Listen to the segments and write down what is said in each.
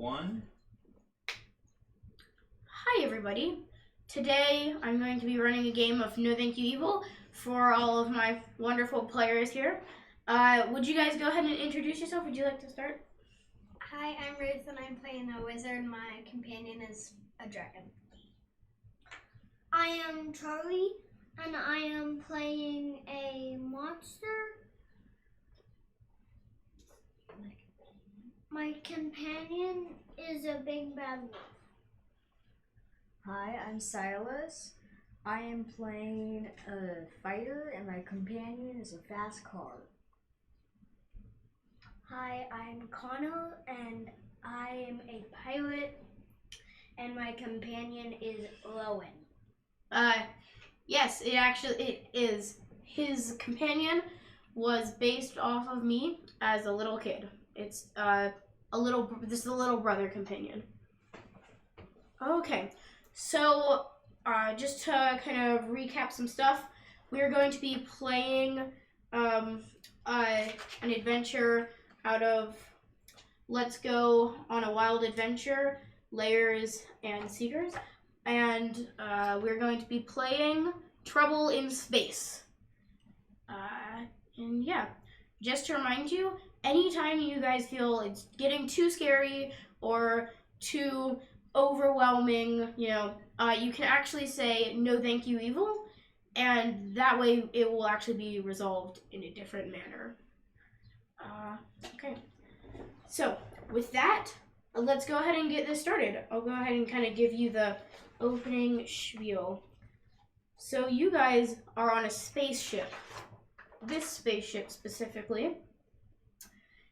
1. Hi everybody. Today I'm going to be running a game of No Thank You Evil for all of my wonderful players here. Would you guys go ahead and introduce yourself? Would you like to start? Hi, I'm Ruth and I'm playing a wizard. My companion is a dragon. I am Charlie and I am playing a monster. My companion is a big bad wolf. Hi, I'm Silas. I am playing a fighter and my companion is a fast car. Hi, I'm Connell and I am a pilot and my companion is Lowen. Yes, it is. His companion was based off of me as a little kid. It's this is a little brother companion. Okay, so just to kind of recap some stuff, we are going to be playing an adventure out of Let's Go on a Wild Adventure, Layers and Seekers, and we're going to be playing Trouble in Space. And yeah, just to remind you, anytime you guys feel it's getting too scary or too overwhelming, you can actually say "No, thank you, evil," and that way it will actually be resolved in a different manner. Okay, so with that, let's go ahead and get this started. I'll go ahead and kind of give you the opening spiel. So you guys are on a spaceship, this spaceship specifically,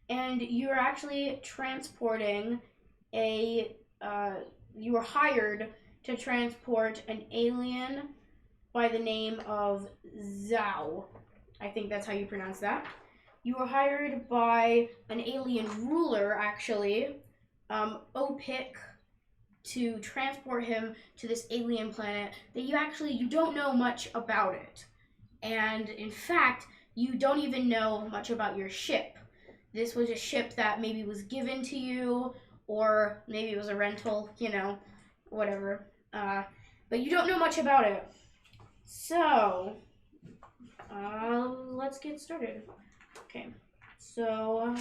and you're actually transporting you were hired to transport an alien by the name of Zhao. I think that's how you pronounce that. You were hired by an alien ruler, actually, Opik, to transport him to this alien planet that you don't know much about it. And in fact, you don't even know much about your ship. This was a ship that maybe was given to you, or maybe it was a rental, whatever. But you don't know much about it. So, let's get started. Okay, so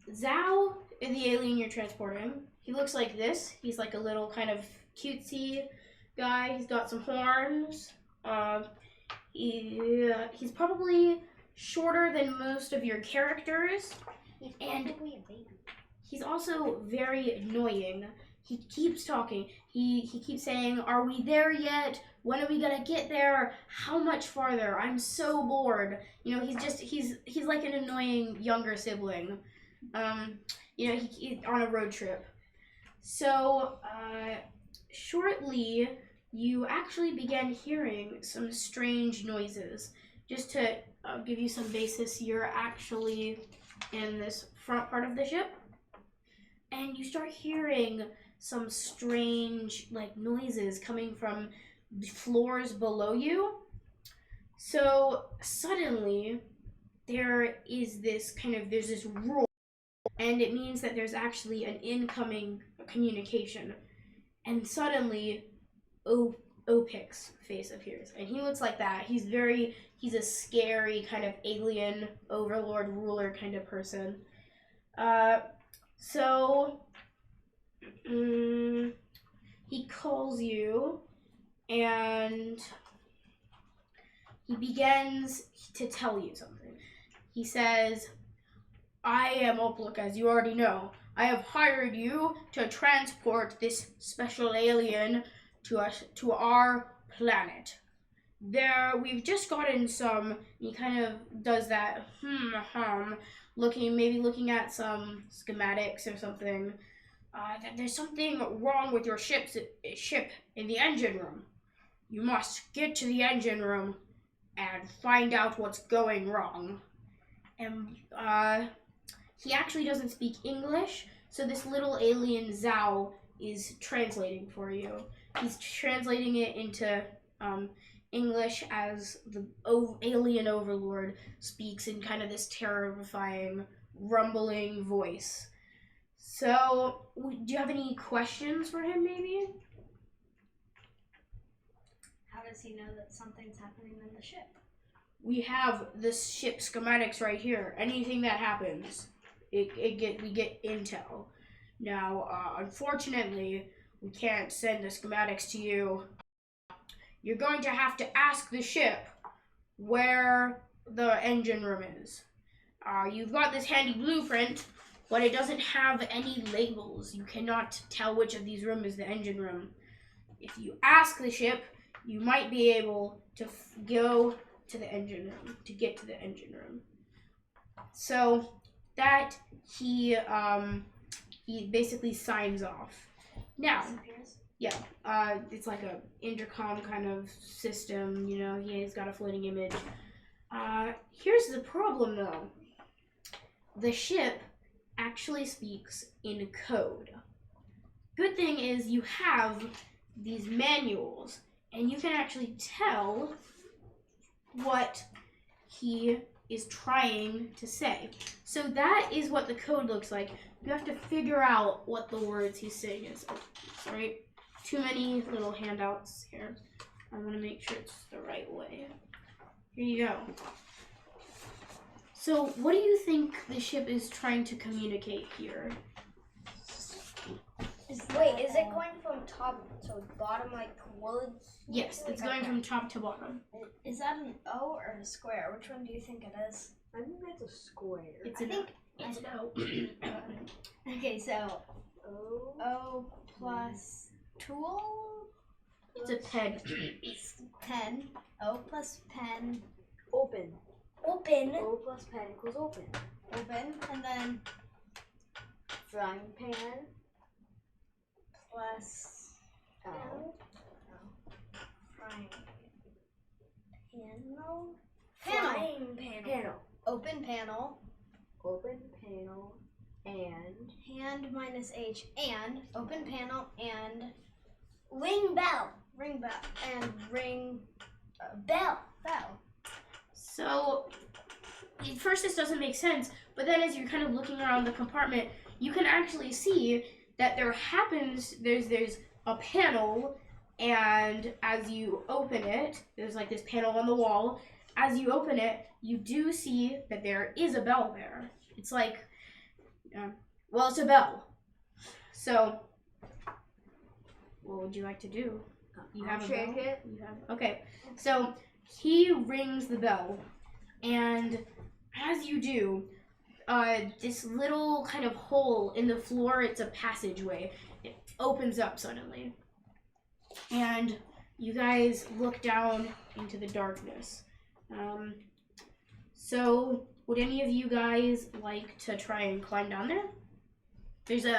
Zhao is the alien you're transporting. He looks like this. He's like a little kind of cutesy guy. He's got some horns. He's probably shorter than most of your characters. He's probably a baby. He's also very annoying. He keeps talking. He keeps saying, "Are we there yet? When are we gonna get there? How much farther? I'm so bored." He's like an annoying younger sibling. He's on a road trip. So, shortly, you actually began hearing some strange noises. Just to give you some basis, you're actually in this front part of the ship, and you start hearing some strange noises coming from the floors below you. So suddenly there's this roar, and it means that there's actually an incoming communication. And suddenly Opik's face appears, and he looks like that. He's a scary kind of alien overlord ruler kind of person. So he calls you, and he begins to tell you something. He says, "I am Opik, as you already know. I have hired you to transport this special alien to our planet. We've just gotten some." He kind of does that looking at some schematics or something. "There's something wrong with your ship in the engine room. You must get to the engine room and find out what's going wrong." And he actually doesn't speak English, so this little alien Zhao is translating for you. He's translating it into English as the alien overlord speaks in kind of this terrifying, rumbling voice. So, do you have any questions for him, maybe? How does he know that something's happening in the ship? We have the ship schematics right here. Anything that happens, we get intel. Now, unfortunately, we can't send the schematics to you. You're going to have to ask the ship where the engine room is. You've got this handy blueprint, but it doesn't have any labels. You cannot tell which of these rooms is the engine room. If you ask the ship, you might be able to go to the engine room, to get to the engine room. So that he basically signs off. Now, yeah, it's like a intercom kind of system, you know, he's got a floating image. Here's the problem though. The ship actually speaks in code. Good thing is you have these manuals and you can actually tell what he is trying to say. So that is what the code looks like. You have to figure out what the words he's saying is. Sorry, too many little handouts here. I want to make sure it's the right way. Here you go. So what do you think the ship is trying to communicate here? Wait, is it going from top to bottom like woods? Yes, it's going from top to bottom. Is that an O or a square? Which one do you think it is? I think that's a square. It's I an think It's an O. Okay, so O. O plus tool. It's a pen. Pen. O plus pen. Open. Open. O plus pen equals open. Open, and then Frying pan. plus L. frying Panel. panel. Frying panel. Panel. Open panel. Open panel. And Hand minus H and open panel and Ring bell. ring bell and ring Bell. bell. So, at first this doesn't make sense, but then as you're kind of looking around the compartment, you can actually see that there's a panel, and as you open it, there's like this panel on the wall. As you open it, you do see that there is a bell there. It's like, well, it's a bell. So, what would you like to do? You have a shake bell? it. You have, okay. So he rings the bell, and as you do, this little kind of hole in the floor, it's a passageway. It opens up suddenly, and you guys look down into the darkness. So would any of you guys like to try and climb down there? There's a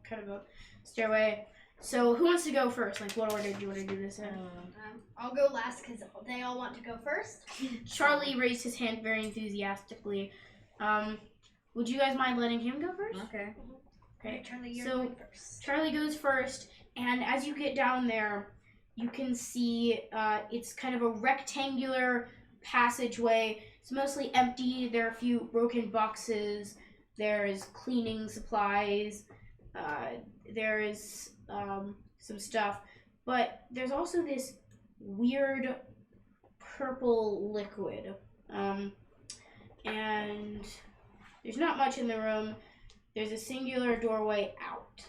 kind of a stairway. So who wants to go first? Like, what order do you want to do this in? I'll go last because they all want to go first. Charlie raised his hand very enthusiastically. Would you guys mind letting him go first? Okay. Okay. Charlie, you're So- going first. Charlie goes first, and as you get down there, you can see it's kind of a rectangular passageway. It's mostly empty. There are a few broken boxes. There's cleaning supplies. There is some stuff, but there's also this weird purple liquid, and there's not much in the room. There's a singular doorway out.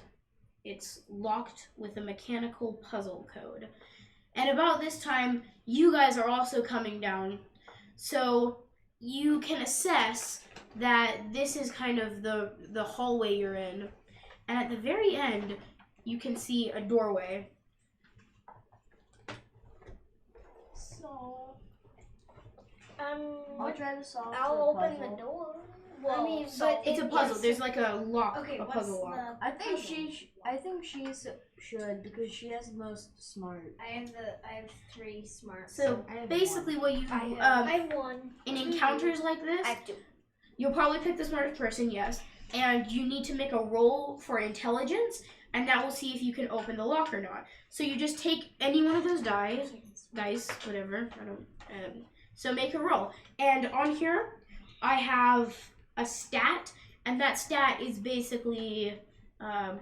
It's locked with a mechanical puzzle code. And about this time, you guys are also coming down, so you can assess that this is kind of the hallway you're in. And at the very end, you can see a doorway. So, I'll try to solve I'll the open puzzle. the door. I mean, but It's a puzzle. There's like a lock, Okay, a what's puzzle lock. the I think puzzle? I think she should because she has the most smart. I have 3 smarts. So I have basically, what you I won. in encounters like this, I have two. you'll probably pick the smartest person, yes, and you need to make a roll for intelligence, and that will see if you can open the lock or not. So you just take any one of those dice, dice, whatever. I don't. So make a roll, and on here, I have a stat, and that stat is basically how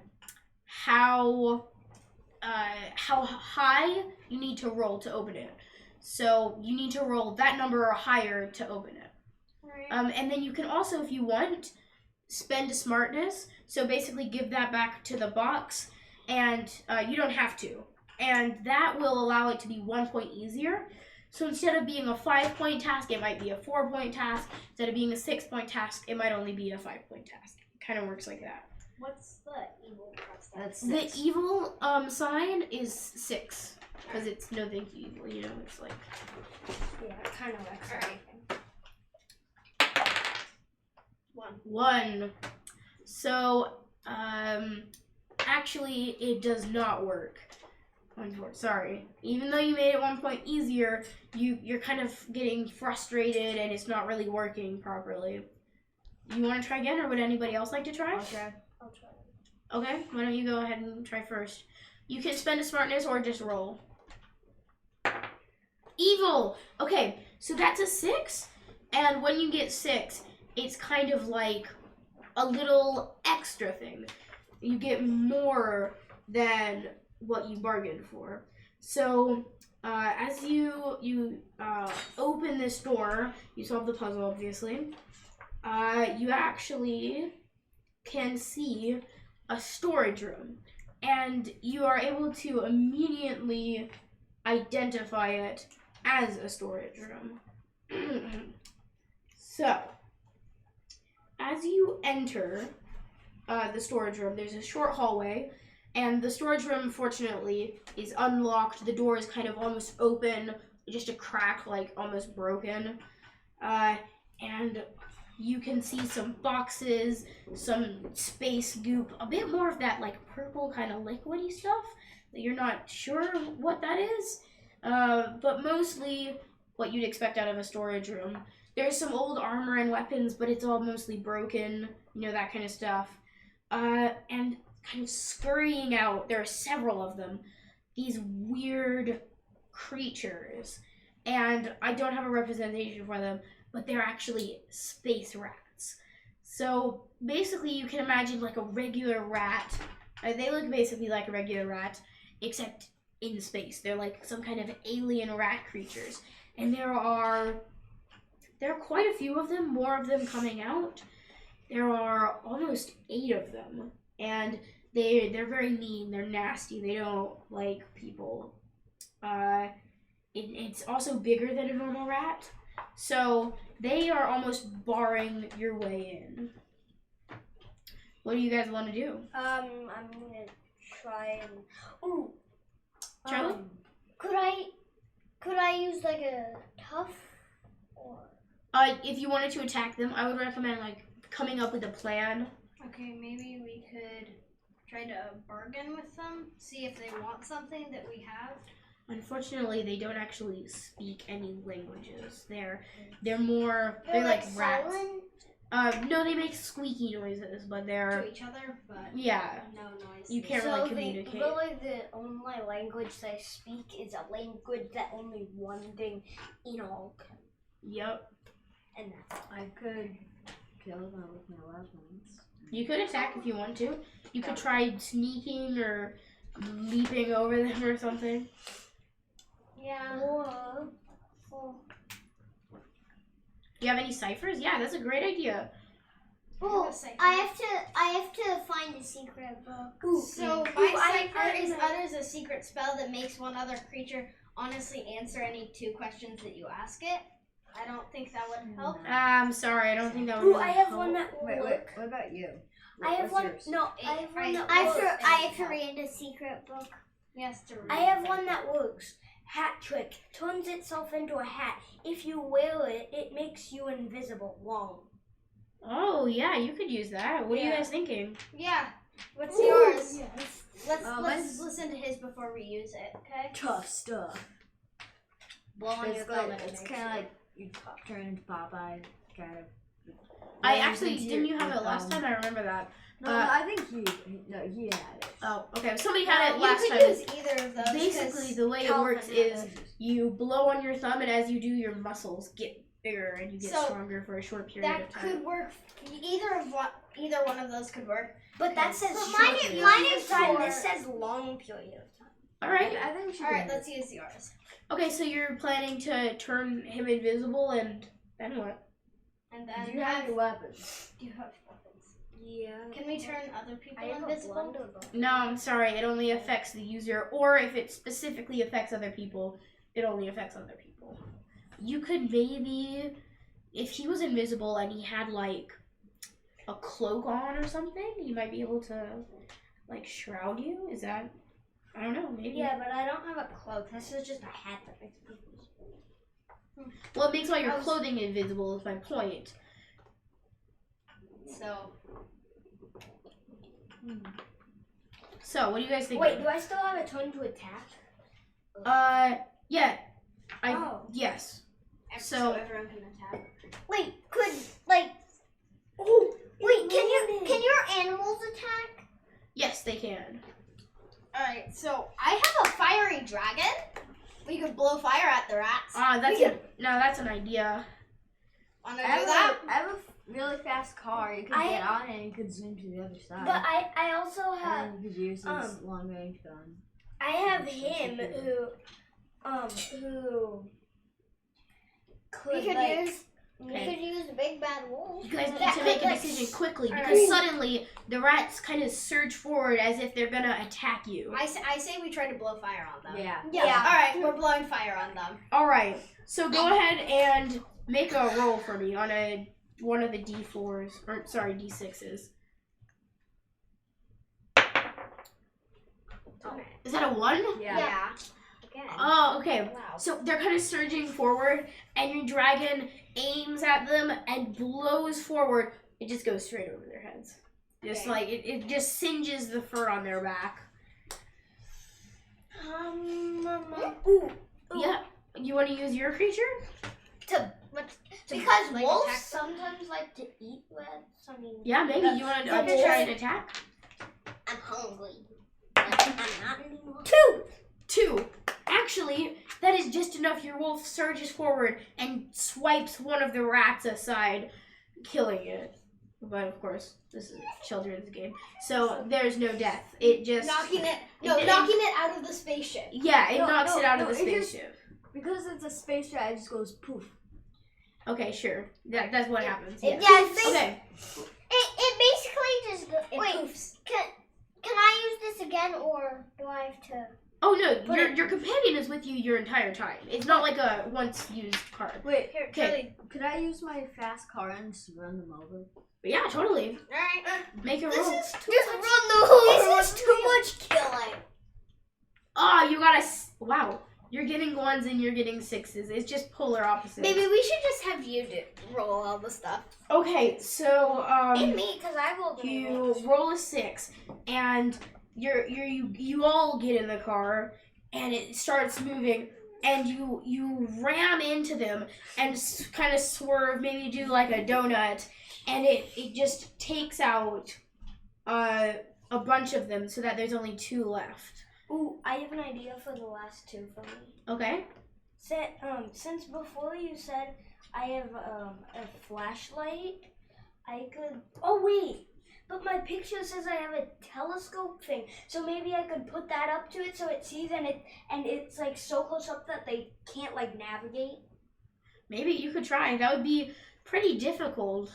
high you need to roll to open it. So you need to roll that number or higher to open it. Right. And then you can also, if you want, spend a smartness. So basically give that back to the box, and you don't have to. And that will allow it to be 1 point easier. So instead of being a 5-point task, it might be a 4-point task. Instead of being a 6-point task, it might only be a 5-point task. It kind of works like that. What's the evil crest? That's The evil sign is 6. Because it's no thank you evil, you know, it's like... Yeah, kind of like everything. 1. So, actually, it does not work. Sorry. Even though you made it 1 point easier, you're kind of getting frustrated and it's not really working properly. You want to try again, or would anybody else like to try? Okay. I'll try. Okay, why don't you go ahead and try first. You can spend a smartness or just roll. Evil! Okay, so that's a 6, and when you get 6, it's kind of like a little extra thing. You get more than what you bargained for. So, as you open this door, you solve the puzzle, obviously. You actually can see a storage room, and you are able to immediately identify it as a storage room. So, as you enter the storage room, there's a short hallway, and the storage room, fortunately, is unlocked. The door is kind of almost open, just a crack, like almost broken. And you can see some boxes, some space goop, a bit more of that like purple kind of liquidy stuff that you're not sure what that is. But mostly what you'd expect out of a storage room. There's some old armor and weapons, but it's all mostly broken, you know, that kind of stuff. And kind of scurrying out, there are several of them, these weird creatures. And I don't have a representation for them, but they're actually space rats. So basically you can imagine like a regular rat. They look basically like a regular rat, except in space. They're like some kind of alien rat creatures. And there are quite a few of them, more of them coming out. There are almost 8 of them. And they're very mean, they're nasty, they don't like people. It's also bigger than a normal rat. So they are almost barring your way in. What do you guys want to do? I'm gonna try and. Ooh. Charlie? Could I use like a tough or? If you wanted to attack them, I would recommend like coming up with a plan. Okay, maybe we could try to bargain with them, see if they want something that we have. Unfortunately, they don't actually speak any languages. They're like rats. Silent? No, they make squeaky noises, but they're To each other, but yeah. no noise. You can't really communicate. Really, the only language they speak is a language that only one thing in all can. Yep. And that's I could kill them with my weapons. You could attack if you want to. You could try sneaking or leaping over them or something. Yeah. Whoa. Oh. Do you have any ciphers? Yeah, that's a great idea. Oh, I have to find a secret book. So my cipher utters a secret spell that makes one other creature honestly answer any 2 questions that you ask it. I don't think that would help. I'm sorry, I don't think that would Ooh, really I have help. one that will Wait, work. what about you? I have What's one. yours? No, I have one that I works. have to read a secret book. Yes, to read. I have one that works. Hat trick turns itself into a hat. If you wear it, it makes you invisible. Long. Oh yeah, you could use that. What are you Yeah. guys thinking? Yeah. What's yours? Yes. Let's mine's- listen to his before we use it, okay? Tough stuff. Blow on your Basically, gullet. it's kind of like you turn into Popeye, kind of. I blends actually into didn't your- you have your it last gum. time? I remember that. No, I think he had it. Oh, okay. Somebody had it last you time. could use either of those. 'cause Basically, the way it Calvin works had is it. you blow on your thumb, and as you do, your muscles get bigger and you get So, stronger for a short period that of time. could work. Either one of those could work. But that says But short mine period is of time. for- This says long period of time. All right. I think we should. All right, let's use yours. Okay, so you're planning to turn him invisible, and then what? And then Do you have any weapons? do you have weapons? Yeah. Can we turn other people I have a invisible? blunderbuss. No, I'm sorry. It only affects the user, or if it specifically affects other people, it only affects other people. You could maybe, if he was invisible and he had like a cloak on or something, he might be able to like shroud you. Is that? I don't know. Maybe. Yeah, but I don't have a cloak. This is just a hat that makes people. Well, it makes all your clothing invisible. Is my point. So So, what do you guys think? Wait, do I still have a turn to attack? Yeah. Oh. Yes. so So- everyone can attack. Wait, could like? Oh. Wait, can your animals attack? Yes, they can. All right, so I have a fiery dragon. We could blow fire at the rats. That's an idea. Wanna do I have, that? I have a really fast car. You could I- get on it and you could zoom to the other side. But I also have and you could use this long range gun. I have him who could We could like use. Okay. We could use Big Bad Wolf. You guys need That to make could, a like, decision quickly because Alright. suddenly the rats kind of surge forward as if they're gonna attack you. I say we try to blow fire on them. Yeah. All right, we're blowing fire on them. All right, so go ahead and make a roll for me on one of the D4s, or sorry, D6s. Is that a 1? Yeah. Again. Oh, okay. Wow. So they're kind of surging forward, and your dragon aims at them and blows forward. It just goes straight over their heads. Just Okay. like it just singes the fur on their back. ooh, Yeah. You want to use your creature? because like, wolves attack sometimes like to eat rats. I mean, Yeah, maybe. You want to Yeah. try and attack? I'm hungry. I'm not anymore. 2. Actually, that is just enough. Your wolf surges forward and swipes one of the rats aside, killing it. But of course, this is a children's game, so there's no death. It just knocking it out of the spaceship. Yeah, it knocks it out of the it just- spaceship. Because it's a space jet, it just goes poof. Okay, sure. That's what happens. It- Yes. yeah, Okay. It basically just It wait. poofs. Can I use this again, or do I have to? Oh no, your companion is with you your entire time. It's not like a once used card. Wait, Here, Okay. Charlie. could I use my fast car and just run them over? But yeah, totally. All right. Make a roll. Just run the whole. This is too much killing. Ah, you got wow. You're getting 1s and you're getting 6s. It's just polar opposites. Maybe we should just have you roll all the stuff. Okay, so me, because I rolled. you roll a 6 and you all get in the car and it starts moving and you ram into them and kind of swerve, maybe do like a donut, and it just takes out a bunch of them so that there's only 2 left. Ooh, I have an idea for the last 2 for me. Okay. Since before you said I have a flashlight, I could. Oh wait, but my picture says I have a telescope thing, so maybe I could put that up to it so it sees and it's like so close up that they can't like navigate. Maybe you could try. That would be pretty difficult.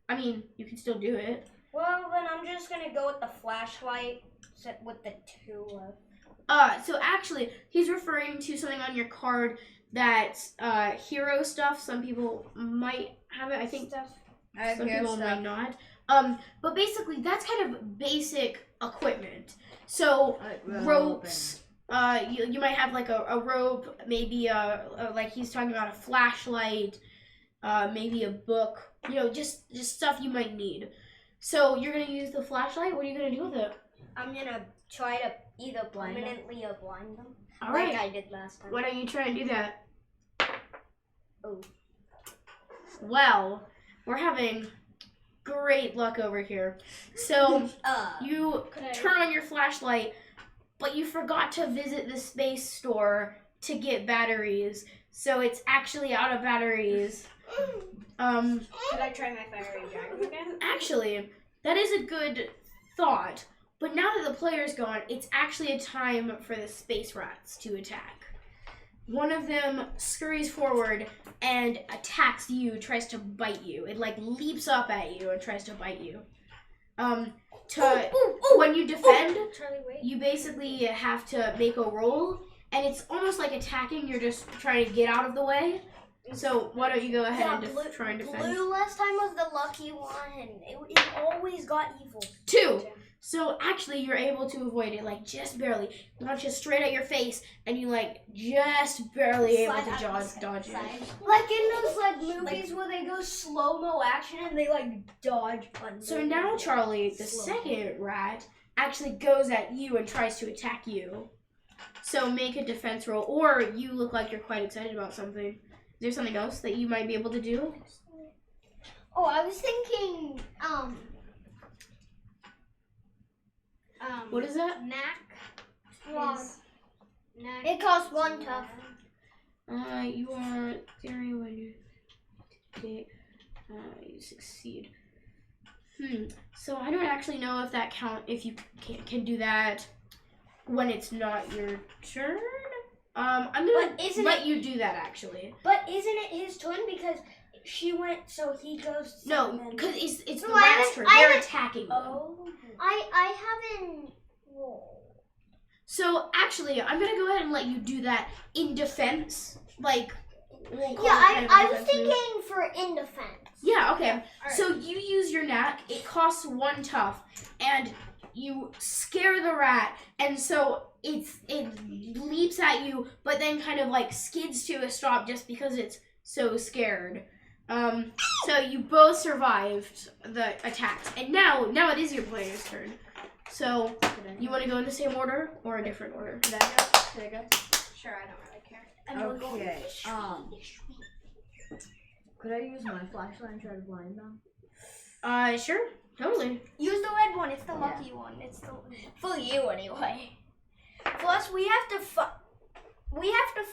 I mean, you can still do it. Well, then I'm just gonna go with the flashlight with the 2 left. So actually, he's referring to something on your card that's hero stuff. Some people might have it. I think some people might not. But basically, that's kind of basic equipment. So ropes. You might have like a rope, maybe like he's talking about a flashlight, maybe a book. You know, just stuff you might need. So you're gonna use the flashlight. What are you gonna do with it? I'm gonna try to either Blind them? permanently or blind them, All like right. I did last time. Why don't you try and do that? Oh. Well, we're having great luck over here. So you turn on your flashlight, but you forgot to visit the space store to get batteries. So it's actually out of batteries. Should I try my fiery dragon again? Actually, that is a good thought. But now that the player's gone, it's actually a time for the space rats to attack. One of them scurries forward and attacks you, tries to bite you. It like leaps up at you and tries to bite you. When you defend, Charlie, wait. you basically have to make a roll, and it's almost like attacking. You're just trying to get out of the way. So why don't you go ahead and try and defend? Blue last time was the lucky one. It always got evil. 2. So actually, you're able to avoid it, like just barely. Launches straight at your face, and you like just barely able Slide to out the dodge it. side. Like in those like movies where they go slow-mo action and they like dodge punches. So now, Charlie, the second rat, actually goes at you and tries to attack you. So make a defense roll, or you look like you're quite excited about something. Is there something else that you might be able to do? Oh, I was thinking, What is that? Knack. Wrong. Knack. It costs 1 tough. You are theory when you take, you succeed. So I don't actually know if that if you can do that when it's not your turn. I'm gonna let you do that actually. But isn't it his turn because she went? So he goes. No, because it's the No, I rat's turn. haven't- I They're attacking you. Oh. I haven't rolled. So actually, I'm gonna go ahead and let you do that in defense. Like, we'll call Yeah, it kind of a I was defense move. thinking for in defense. Yeah, okay. Alright. So you use your knack, it costs 1 tough, and you scare the rat, and so it leaps at you, but then kind of like skids to a stop just because it's so scared. So you both survived the attacks, and now it is your player's turn. So you want to go in the same order or a different order? Did I go? Sure, I don't really care. Okay. Could I use my flashlight and try to blind them? Sure, totally. Use the red one. It's the Yeah. lucky one. It's the for you anyway. Plus, we have to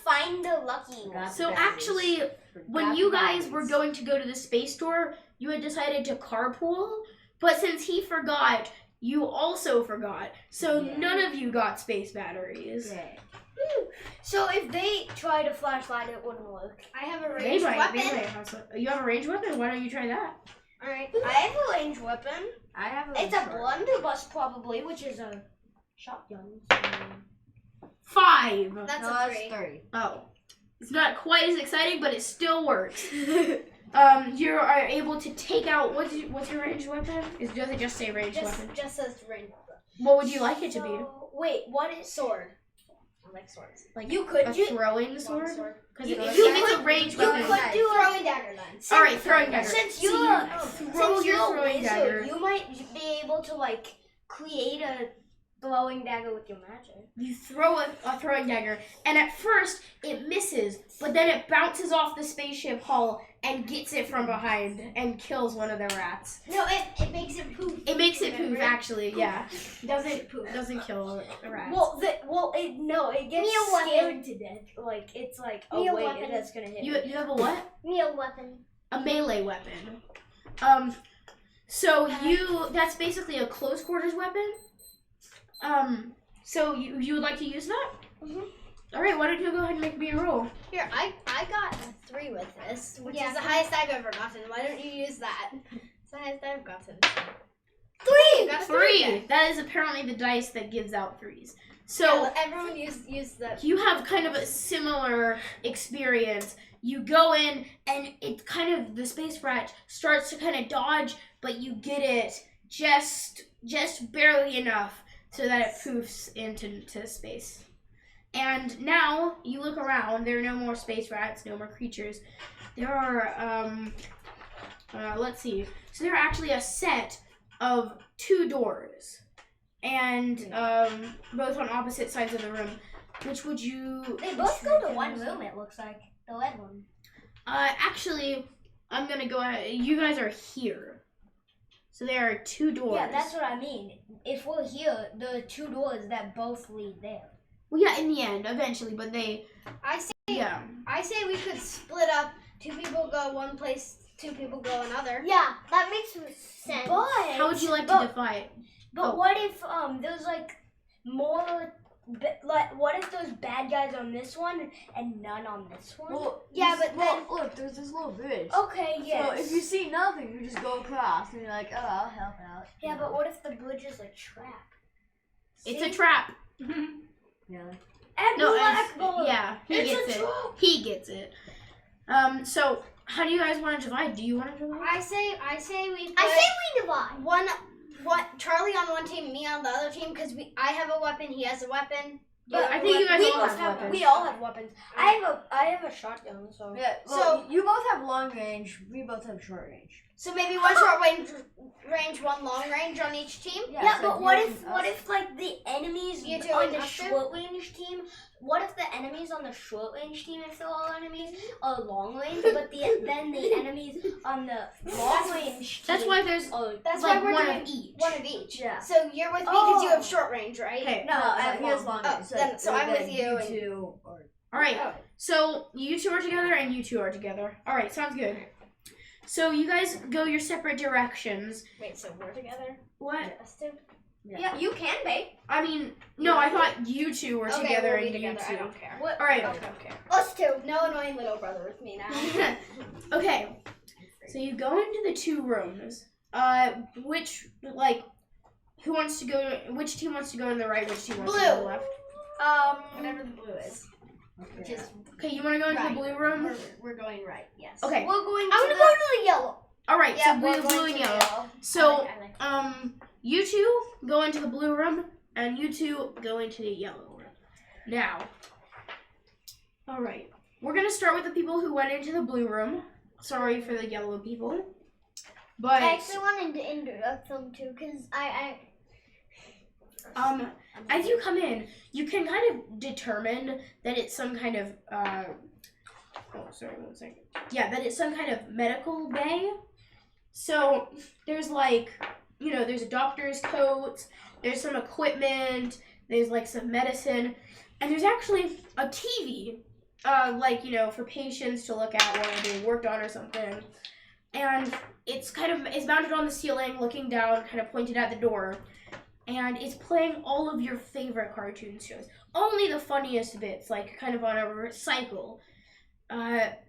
find the lucky one. Got So the actually, batteries. when Forgot you the guys were batteries. going to go to the space store, you had decided to carpool, but since he forgot, you also forgot. So Yeah. none of you got space batteries. Okay. So if they tried a flashlight, it wouldn't work. I have a They ranged might weapon. have some. You have a ranged weapon? Why don't you try that? Alright. I have a ranged weapon. I have a It's a short- blunderbuss probably, which is a shotgun. 5. That's No, a that's 3. 30. Oh. It's not quite as exciting, but it still works. You are able to take out, what's your ranged weapon? Does it just say ranged weapon? Just says ranged weapon. What would you like it to be? So, wait, what is Sword. I like swords. Like you could a do? throwing Long sword? sword. Because You- if you it's a could- ranged you weapon. could do a Throwing dagger then. Alright, throwing dagger. Since So you're you a throw since your you're a throwing wizard, dagger. you might be able to like create a throwing dagger with your magic. You throw a throwing dagger, and at first it misses, but then it bounces off the spaceship hull and gets it from behind and kills one of the rats. No, it makes it poof. It makes it poof, Remember? actually, yeah. Doesn't kill a rat. It gets Me a weapon. scared to death. Like it's like, Me a oh wait, weapon. that's gonna hit You me. have a what? Me a weapon. A melee weapon. So that's basically a close quarters weapon. So you would like to use that? Mhm. All right, why don't you go ahead and make me a roll? Here, I got a 3 with this, which Yeah. is the highest I've ever gotten. Why don't you use that? It's the highest I've gotten. 3! You got a 3! then. That is apparently the dice that gives out 3s. So Yeah, everyone use the. you have kind of a similar experience. You go in and it kind of, the space rat starts to kind of dodge, but you get it just barely enough so that it poofs into space. And now you look around, there are no more space rats, no more creatures. There are, let's see. So there are actually a set of 2 doors. And both on opposite sides of the room. Which would you? They both go to one room. It looks like the red one. Actually, I'm gonna go ahead. You guys are here. So there are 2 doors. Yeah, that's what I mean. If we're here, there are 2 doors that both lead there. Well, yeah, in the end, eventually, but they, I say yeah. we could split up. 2 people go one place, 2 people go another. Yeah, that makes sense. But How would you like to defy it? But Oh. what if there's like more like what if there's bad guys on this one and none on this one? Well, Yeah, this- but well, then- look, there's this little bridge. Okay, yes. So if you see nothing, you just go across, and you're like, oh, I'll help out. Yeah, but what if the bridge is a trap? It's a See? trap. Yeah. And No, Blackboard. yeah, he It's gets a it. trap. He gets it. So how do you guys want to divide? Do you want to divide? I say we. Put I say we divide. one Charlie on one team, me on the other team, because I have a weapon, he has a weapon. But I think you guys we all both have weapons. We all have weapons. I have a shotgun, so. Yeah, well, you both have long range, we both have short range. So maybe one short range, one long range on each team. Yeah, so but what you if and what us- if like the enemies You two on and the us two? short range team? What if the enemies on the short range team, if they're all enemies, are long range, but then the enemies on the long range team? That's why there's are That's like why we're one doing of each. one of each. Yeah. So you're with me because you Oh. have short range, right? Okay. No, he has long. long Oh, range. then- so I'm with you and- two, or All right. Oh. So you 2 are together and you 2 are together. All right, sounds good. So you guys go your separate directions. Wait, so we're together? What? Us two? Yeah. You can be. I mean, no, I thought you 2 were Okay, together we'll be and you together. 2. I don't care. All right. Okay. Us two. No annoying little brother with me now. Okay. So you go into the 2 rooms. Which who wants to go? Which team wants to go to the right? Which team wants to go to the Blue. left? Whatever the blue is. Which Okay. is Okay, you want to go into Right. the blue room? we're going right. Yes. Okay. We're going I'm to gonna go to the yellow. All right. Yeah, so we're blue going and to the yellow. So I like you 2 go into the blue room, and you 2 go into the yellow room. Now, all right, we're gonna start with the people who went into the blue room. Sorry for the yellow people, but I actually wanted to interrupt them too, because as you come in, you can kind of determine that it's some kind of that it's some kind of medical bay. So there's there's a doctor's coat, there's some equipment, there's like some medicine, and there's actually a TV, for patients to look at while they're being worked on or something. And it's mounted on the ceiling, looking down, kind of pointed at the door. And it's playing all of your favorite cartoon shows. Only the funniest bits, like kind of on a cycle.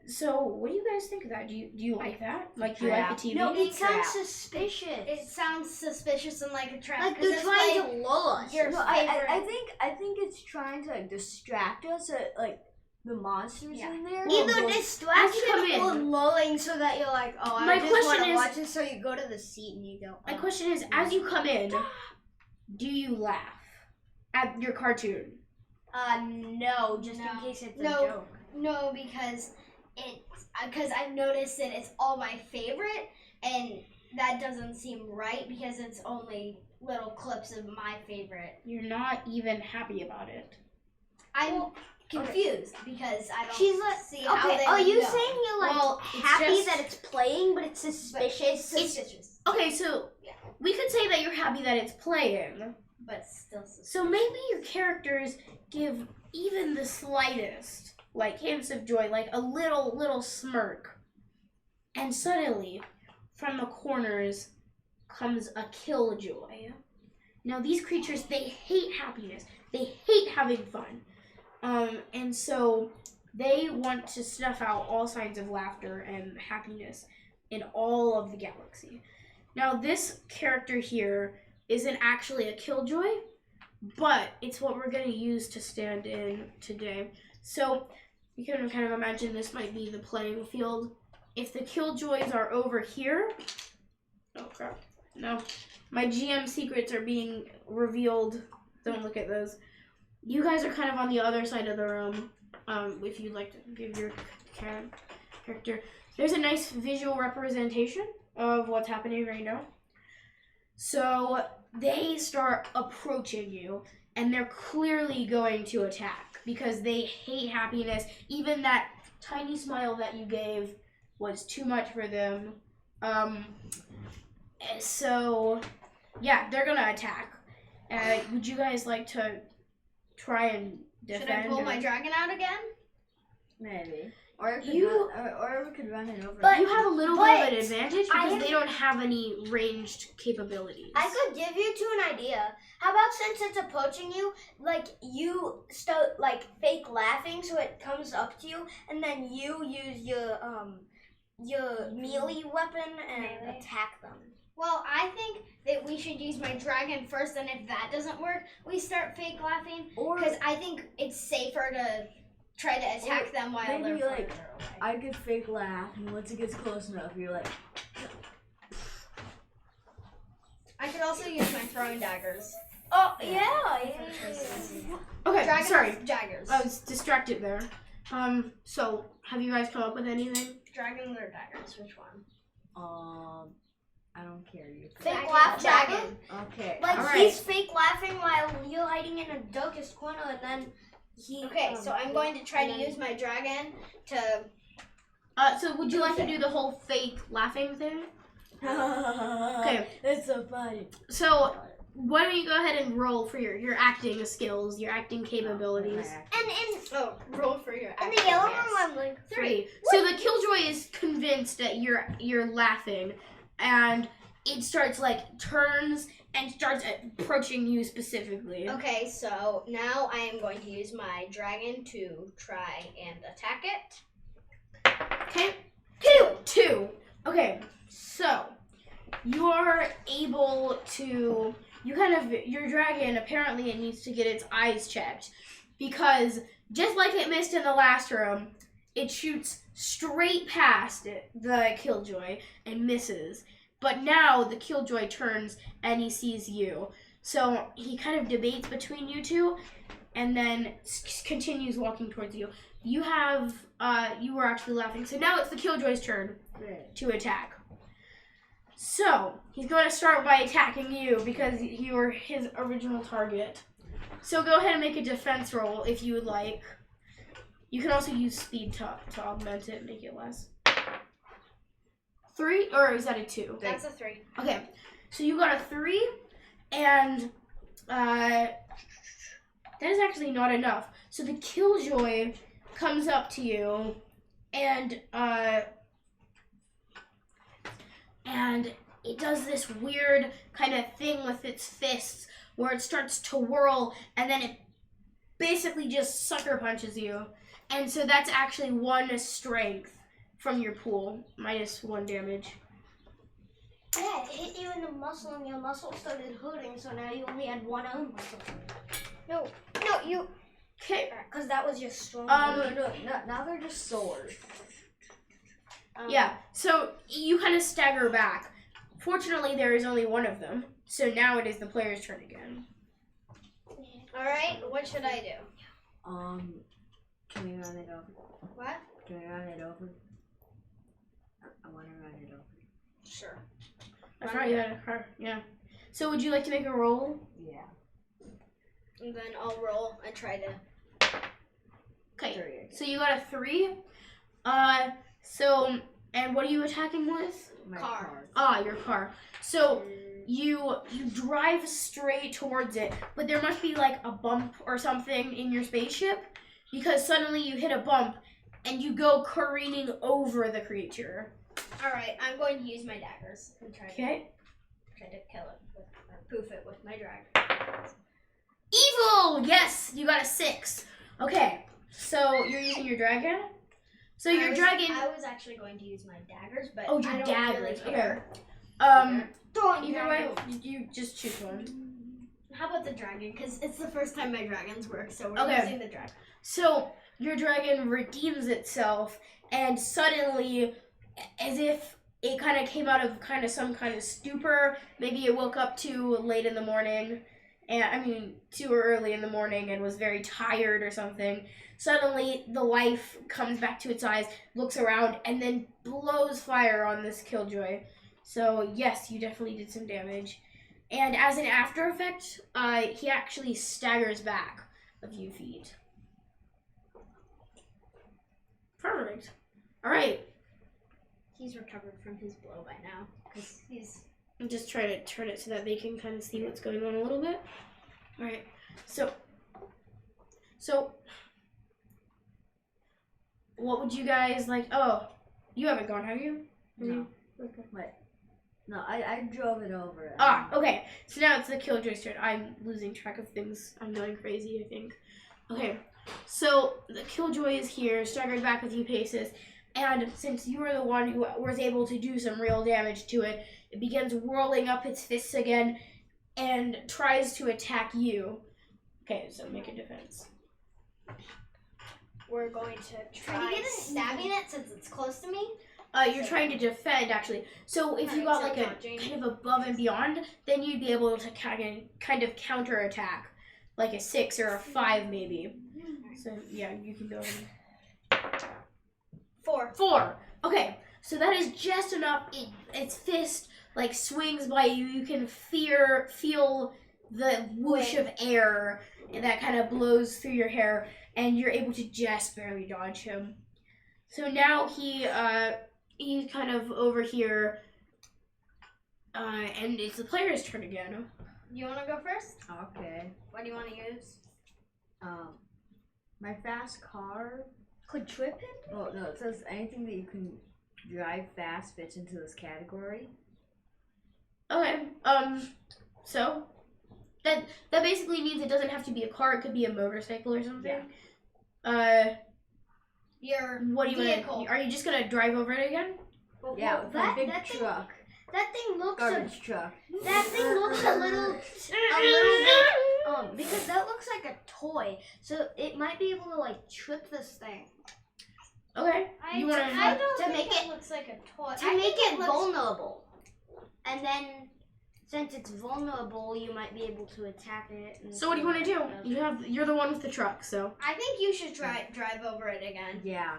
So what do you guys think of that? Do you like that? Like, do you like the TV? No, it sounds Trap. suspicious. It sounds suspicious and like a trap. like 'cause they're it's trying like to lull us. your No, favorite. I think it's trying to like distract us at like the monsters Yeah. in there. Either As you distraction come in- or lulling, so that you're like, oh, My I just question want to is- watch it. So you go to the seat and you go. My Oh. question is, as you come in, do you laugh at your cartoon? No, just in No. case it's a No. joke. No, because I've noticed that it's all my favorite, and that doesn't seem right because it's only little clips of my favorite. You're not even happy about it. I'm confused because I don't She's like, see how okay, they are would you know. saying you're like Well, it's happy just- that it's playing, but it's suspicious? Suspicious, Okay, so Yeah. we could say that you're happy that it's playing. but still suspicious. So maybe your characters give even the slightest, like, hints of joy, like a little smirk. And suddenly, from the corners, comes a killjoy. Now, these creatures, they hate happiness. They hate having fun. And so they want to snuff out all signs of laughter and happiness in all of the galaxy. Now, this character here isn't actually a killjoy, but it's what we're going to use to stand in today. So you can kind of imagine this might be the playing field. If the killjoys are over here, oh crap, no, my GM secrets are being revealed. Don't look at those. You guys are kind of on the other side of the room. If you'd like to give your character, there's a nice visual representation of what's happening right now. So they start approaching you, and they're clearly going to attack because they hate happiness. Even that tiny smile that you gave was too much for them. So, yeah, they're gonna attack. Would you guys like to try and defend? Should I pull or- my dragon out again? Maybe. Or it could You- or we could run it over. But- You have a little bit of but an advantage I because am- they don't have any ranged capabilities. I could give you two an idea. How about since it's approaching you, like you start like fake laughing so it comes up to you, and then you use your melee weapon and Melee. attack them. Well, I think that we should use my dragon first, and if that doesn't work, we start fake laughing. or Because I think it's safer to try to attack them while maybe, they're like, further away. I could fake laugh, and once it gets close enough, you're like, I could also use my throwing daggers. Oh Okay, Dragon sorry. daggers. I was distracted there. So have you guys come up with anything? Dragons or daggers? Which one? I don't care. You Fake Dragon. laugh Dragon. Okay. Like All he's fake laughing while you're hiding in a darkest corner, and then he. Okay, so I'm going to try to use my dragon to. So would you like to do the whole fake laughing thing? Okay. It's so funny. So why don't you go ahead and roll for your acting skills, your acting capabilities? Oh, roll for your. And the yellow one, I'm like 3. So the Killjoy is convinced that you're laughing, and it starts like turns and starts approaching you specifically. Okay, so now I am going to use my dragon to try and attack it. Okay. 2. Okay. So you are able to. Your dragon apparently it needs to get its eyes checked because just like it missed in the last room, it shoots straight past the Killjoy and misses. But now the Killjoy turns and he sees you. So he kind of debates between you two and then continues walking towards you. You were actually laughing. So now it's the Killjoy's turn to attack. So he's going to start by attacking you because you were his original target. So go ahead and make a defense roll if you would like. You can also use speed to augment it and make it less. 3, or is that a 2? That's a 3. Okay, so you got a 3, and that is actually not enough. So the Killjoy comes up to you, and it does this weird kind of thing with its fists where it starts to whirl, and then it basically just sucker punches you. And so that's actually 1 strength from your pool, minus 1 damage. Yeah, it hit you in the muscle, and your muscle started hurting. So now you only had one arm muscle. No, you. Okay. Because that was your strong. Now they're just sore. Yeah, so you kind of stagger back. Fortunately, there is only 1 of them, so now it is the player's turn again. All right, what should I do? Can we run it over? What? Can we run it over? I want to run it over. Sure. That's right, you had a car. Yeah. So would you like to make a roll? Yeah. And then I'll roll and try to. Okay. So you got a 3. And what are you attacking with? My Car. Your car. So you drive straight towards it, but there must be like a bump or something in your spaceship because suddenly you hit a bump and you go careening over the creature. All right, I'm going to use my daggers and try Okay. to kill it or poof it with my dragon. Evil! Yes, you got a 6. Okay, so you're using your dragon? So your dragon... I was actually going to use my daggers, but Oh, I your don't daggers. really care. Either way, you just choose one. How about the dragon? Because it's the first time my dragons work, so we're Okay. using the dragon. So your dragon redeems itself, and suddenly, as if it kind of came out of some kind of stupor, maybe it woke up too late in the morning, too early in the morning and was very tired or something. Suddenly, the life comes back to its eyes, looks around, and then blows fire on this Killjoy. So yes, you definitely did some damage. And as an after effect, he actually staggers back a few feet. Perfect. All right. He's recovered from his blow by now, because he's I'm just trying to turn it so that they can kind of see what's going on a little bit. All right. So what would you guys like? Oh, you haven't gone, have you? No. Okay. What? No, I drove it over. Okay. So now it's the Killjoy's turn. I'm losing track of things. I'm going crazy, I think. Okay. So the Killjoy is here, staggered back a few paces, and since you are the one who was able to do some real damage to it, it begins whirling up its fists again and tries to attack you. Okay, so make a defense. We're going to try stabbing it since it's close to me. You're trying to defend, actually. So if you got Alright, like so a dodging. kind of above and beyond, then you'd be able to kind of counterattack, like a 6 or a 5 maybe. So yeah, you can go ahead. 4. 4. Okay, so that is just enough. Its fist like swings by you. You can feel the whoosh of air that kind of blows through your hair, and you're able to just barely dodge him. So now he's kind of over here, and it's the player's turn again. You want to go first? Okay. What do you want to use? My fast car. Could trip him? Oh no, it says anything that you can drive fast fits into this category. Okay. So that basically means it doesn't have to be a car. It could be a motorcycle or something. Your What do you vehicle. want? Are you just gonna drive over it again? Yeah, with my big that thing, truck, that thing looks garbage truck. that thing looks a little bit because that looks like a toy, so it might be able to like trip this thing. Okay. You wanna? I don't to think make it it- looks like a toy. To I make think it looks- vulnerable. And then, since it's vulnerable, you might be able to attack it. And So what do you want to do? You're the one with the truck. So I think you should drive over it again. Yeah.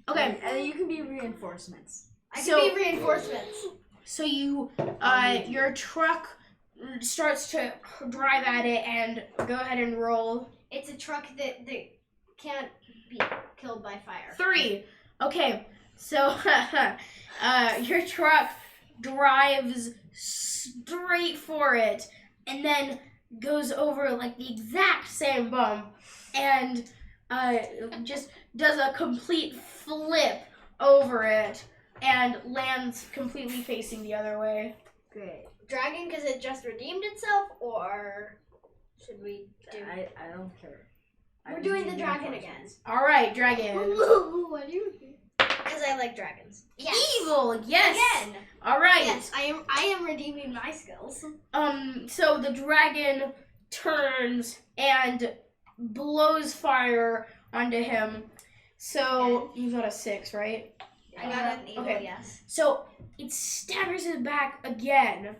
okay. And then you can be reinforcements. I So- can be reinforcements. So you your truck starts to drive at it, and go ahead and roll. It's a truck that can't be killed by fire. 3. Okay. So your truck drives straight for it, and then goes over like the exact same bump, and just does a complete flip over it and lands completely facing the other way. Great. Dragon because it just redeemed itself, or should we do? I don't care. I We're just doing need the dragon reinforcements. All right, dragon. What do you think? Because I like dragons. Evil, yes. Again. All right. Yes, I am redeeming my skills. So the dragon turns and blows fire onto him. So you got a 6, right? I got an evil, Okay. yes. So it staggers it back again,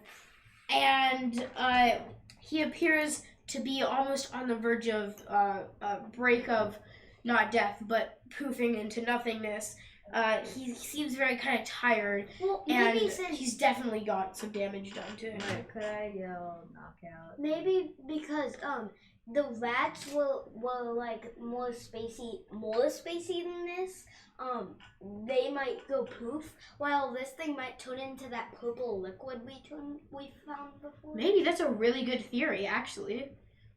and he appears to be almost on the verge of a break of not death, but poofing into nothingness. He seems very kind of tired, Well, and maybe since he's definitely got some damage done to him. Wait, could I yell knockout? maybe because the rats were like more spacey than this. They might go poof, while this thing might turn into that purple liquid we found before. Maybe that's a really good theory, actually.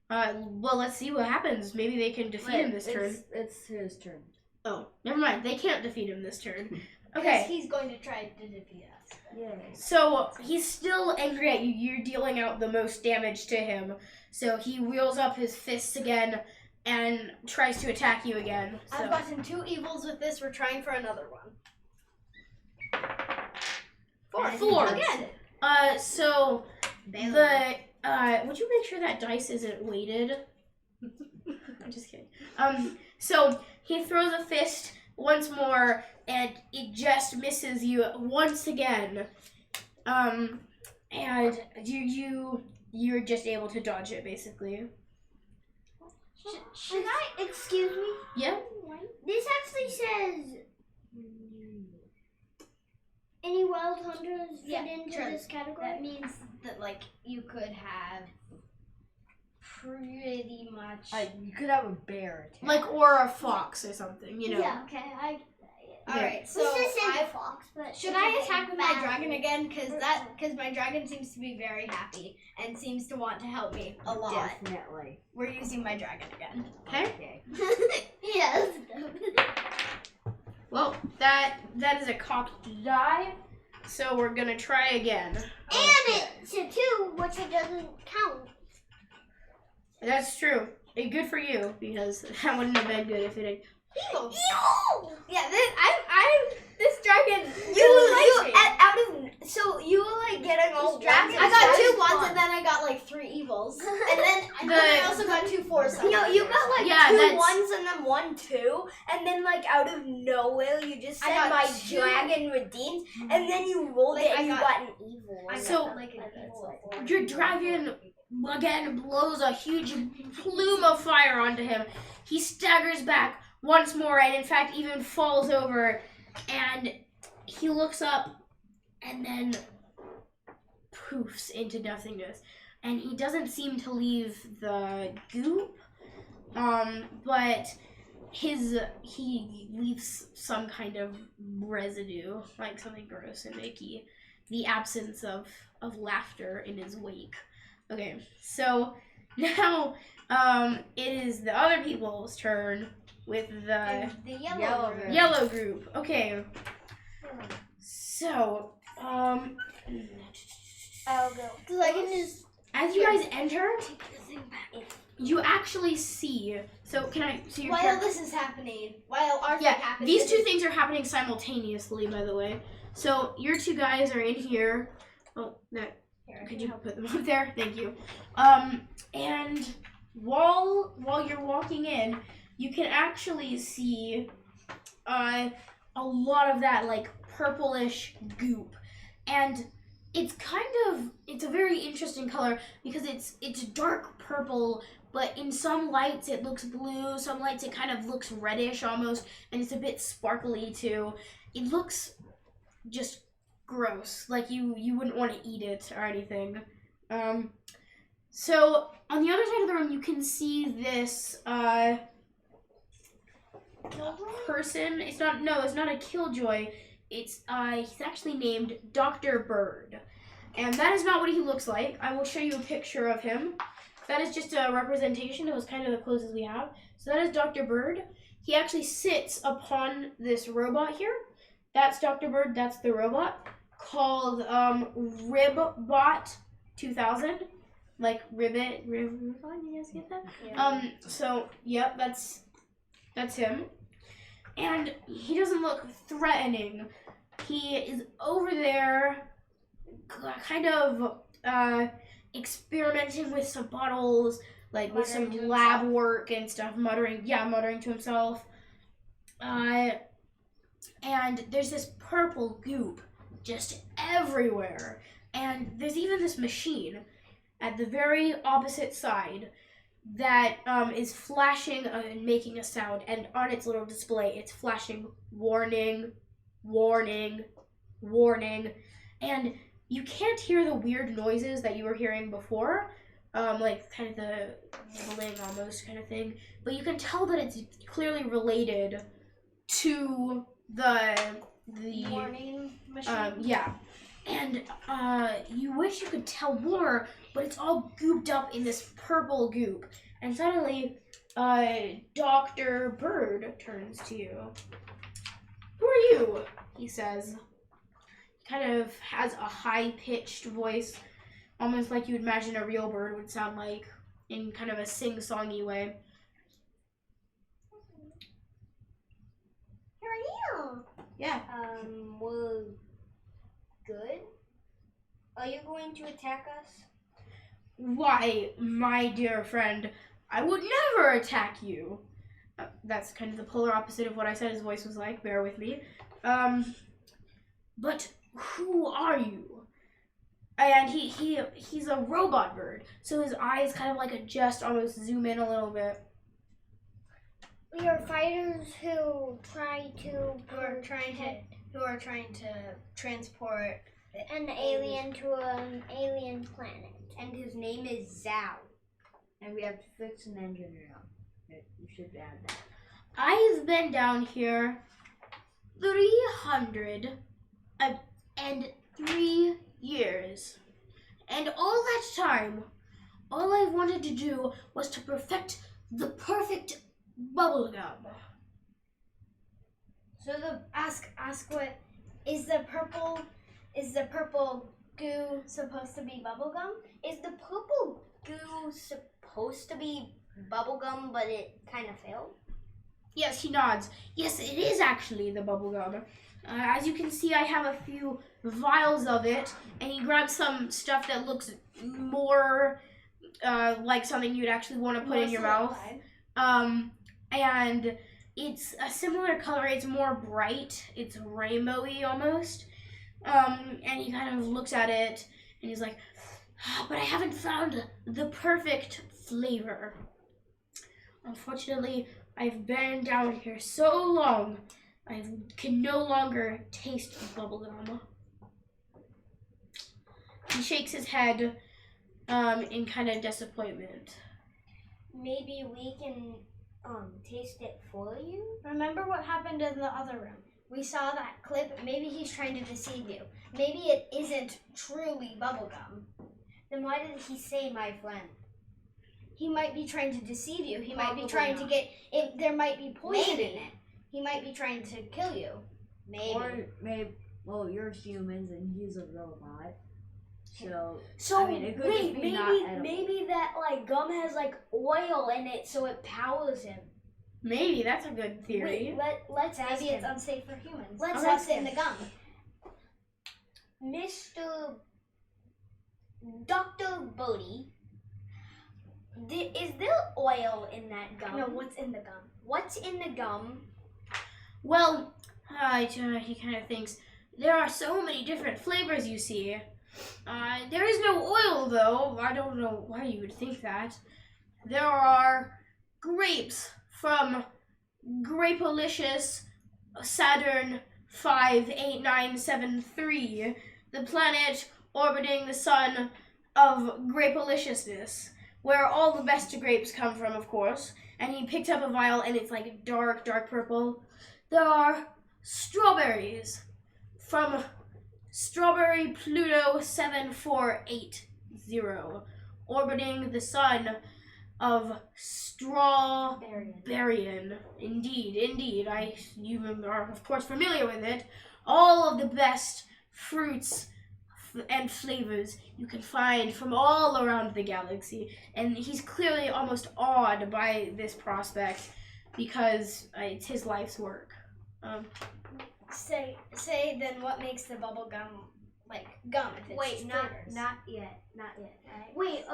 Well, let's see what happens. Maybe they can defeat him this turn. It's his turn. Oh, never mind. They can't defeat him this turn. Because Okay, he's going to try to defeat us. Yay. so he's still angry at you. You're dealing out the most damage to him. So he wheels up his fists again and tries to attack you again. I've So gotten 2 evils with this. We're trying for another one. 4. 4. Again. So the would you make sure that dice isn't weighted? I'm just kidding. So he throws a fist once more, and it just misses you once again. And you're just able to dodge it, basically. Should I? Excuse me. Yeah. This actually says any wild hunters fit Yeah, into sure. this category. That means that, like, you could have pretty much. You could have a bear attack. Like, or a fox or something, you know. Yeah. Okay. Alright, so fox, but should I attack with my dragon again? Because my dragon seems to be very happy and seems to want to help me a lot. Definitely. We're using my dragon again. Okay. Yes. Well, that is a cocked die. So we're gonna try again. And it's a 2, which it doesn't count. That's true. Good for you, because that wouldn't have been good if it had. Yeah, this dragon. You were like getting all I got 2 ones and then I got like 3 evils. And then I also got 2 4s. No, you got like Yeah, 2 that's- 1s and then 1 2, and then like out of nowhere you just I said got my 2. dragon redeemed, and then you rolled Like, it I and you got- got an evil. So, your dragon again blows a huge plume of fire onto him. He staggers back once more and in fact even falls over, and he looks up and then poofs into nothingness. And he doesn't seem to leave the goop, but he leaves some kind of residue, like something gross and icky. The absence of laughter in his wake. Okay, so now it is the other people's turn with the The Yellow group. yellow group. Okay, so I'll go. Because I can just. as you guys enter, you actually see. So can I? So your While this is happening, while our thing yeah, happens. these two things are happening simultaneously, by the way. So your two guys are in here. Oh, that. Could you put them up there? Thank you. And while you're walking in, you can actually see a lot of that like purplish goop, and it's a very interesting color because it's dark purple, but in some lights it looks blue, some lights it kind of looks reddish almost, and it's a bit sparkly too. It looks just gross, like you wouldn't want to eat it or anything. So on the other side of the room you can see this person. It's not a killjoy. It's he's actually named Dr. Bird, and that is not what he looks like. I will show you a picture of him. That is just a representation. It was kind of the closest we have. So that is Dr. Bird. He actually sits upon this robot here. That's Dr. Bird. That's the robot called Ribbot 2000. Like Ribbit. You guys get that? Yeah. So yep, that's him. And he doesn't look threatening. He is over there kind of experimenting with some bottles, like with some lab work and stuff, muttering to himself. And there's this purple goop just everywhere. And there's even this machine at the very opposite side that is flashing and making a sound, and on its little display it's flashing warning, warning, warning, and you can't hear the weird noises that you were hearing before, like kind of the nibbling almost kind of thing, but you can tell that it's clearly related to the warning machine. yeah. And you wish you could tell more, but it's all gooped up in this purple goop. And suddenly, Dr. Bird turns to you. Who are you? He says. He kind of has a high-pitched voice, almost like you'd imagine a real bird would sound like, in kind of a sing-songy way. Here I am. Yeah. We're good. Are you going to attack us? Why, my dear friend, I would never attack you. That's kind of the polar opposite of what I said his voice was like. Bear with me. But who are you? And he's a robot bird, so his eyes kind of like adjust, almost zoom in a little bit. We are fighters who are trying to transport an alien to an alien planet. And his name is Zhao. And we have to fix an engine now. You should add that. I've been down here 303 years. And all that time, all I wanted to do was to perfect the perfect bubblegum. So ask what is the purple goo supposed to be bubblegum? Is the purple goo supposed to be bubblegum, but it kind of failed? Yes, he nods. Yes, it is actually the bubblegum. As you can see, I have a few vials of it, and he grabs some stuff that looks more like something you'd actually want to put in your mouth. And it's a similar color. It's more bright. It's rainbowy almost. And he kind of looks at it, and he's like, but I haven't found the perfect flavor. Unfortunately, I've been down here so long, I can no longer taste bubblegum. He shakes his head in kind of disappointment. Maybe we can taste it for you? Remember what happened in the other room? We saw that clip. Maybe he's trying to deceive you. Maybe it isn't truly bubblegum. Then why did he say my friend? He might be trying to deceive you. He might be Probably trying to not. get it. There might be poison Maybe. in it. He might be trying to kill you. Maybe. Or maybe, well, you're humans and he's a robot. So, So I mean, it could wait, just be not edible. maybe that like gum has like oil in it, so it powers him. Maybe, that's a good theory. Wait, let's ask Maybe it's him. unsafe for humans. Let's What's ask in him. the gum? Mr. Dr. Bodie, is there oil in that gum? No, what's in the gum? What's in the gum? Well, he kind of thinks, there are so many different flavors, you see. There is no oil, though. I don't know why you would think that. There are grapes from Grapelicious Saturn 58973, the planet orbiting the sun of Grapeliciousness, where all the best grapes come from, of course. And he picked up a vial, and it's like dark, dark purple. There are strawberries from Strawberry Pluto 7480, orbiting the sun of Strawberryan. Indeed. You are, of course, familiar with it. All of the best fruits and flavors you can find from all around the galaxy. And he's clearly almost awed by this prospect because it's his life's work. Say then what makes the bubble gum like gum if it's Wait, flavors? not yet. Alright. Wait,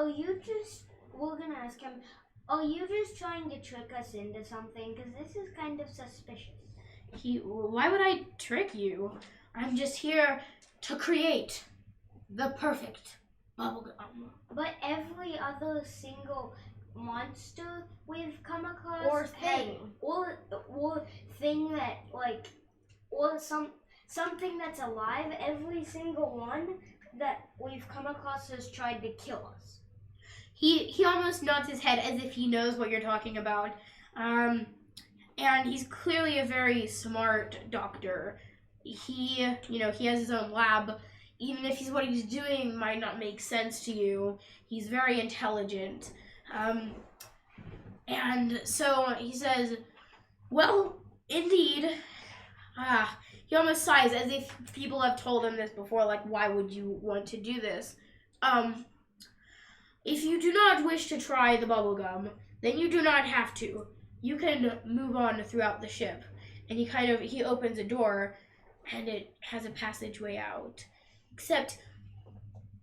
we're gonna ask him, are you just trying to trick us into something? Because this is kind of suspicious. Why would I trick you? I'm just here to create the perfect bubblegum. But every other single monster we've come across Or thing. or thing that like or something that's alive, every single one that we've come across has tried to kill us. He almost nods his head as if he knows what you're talking about. And he's clearly a very smart doctor. He has his own lab. Even if what he's doing might not make sense to you, he's very intelligent. And so he says, well, indeed. He almost sighs as if people have told him this before, like, why would you want to do this? If you do not wish to try the bubblegum, then you do not have to. You can move on throughout the ship. And he opens a door, and it has a passageway out. Except,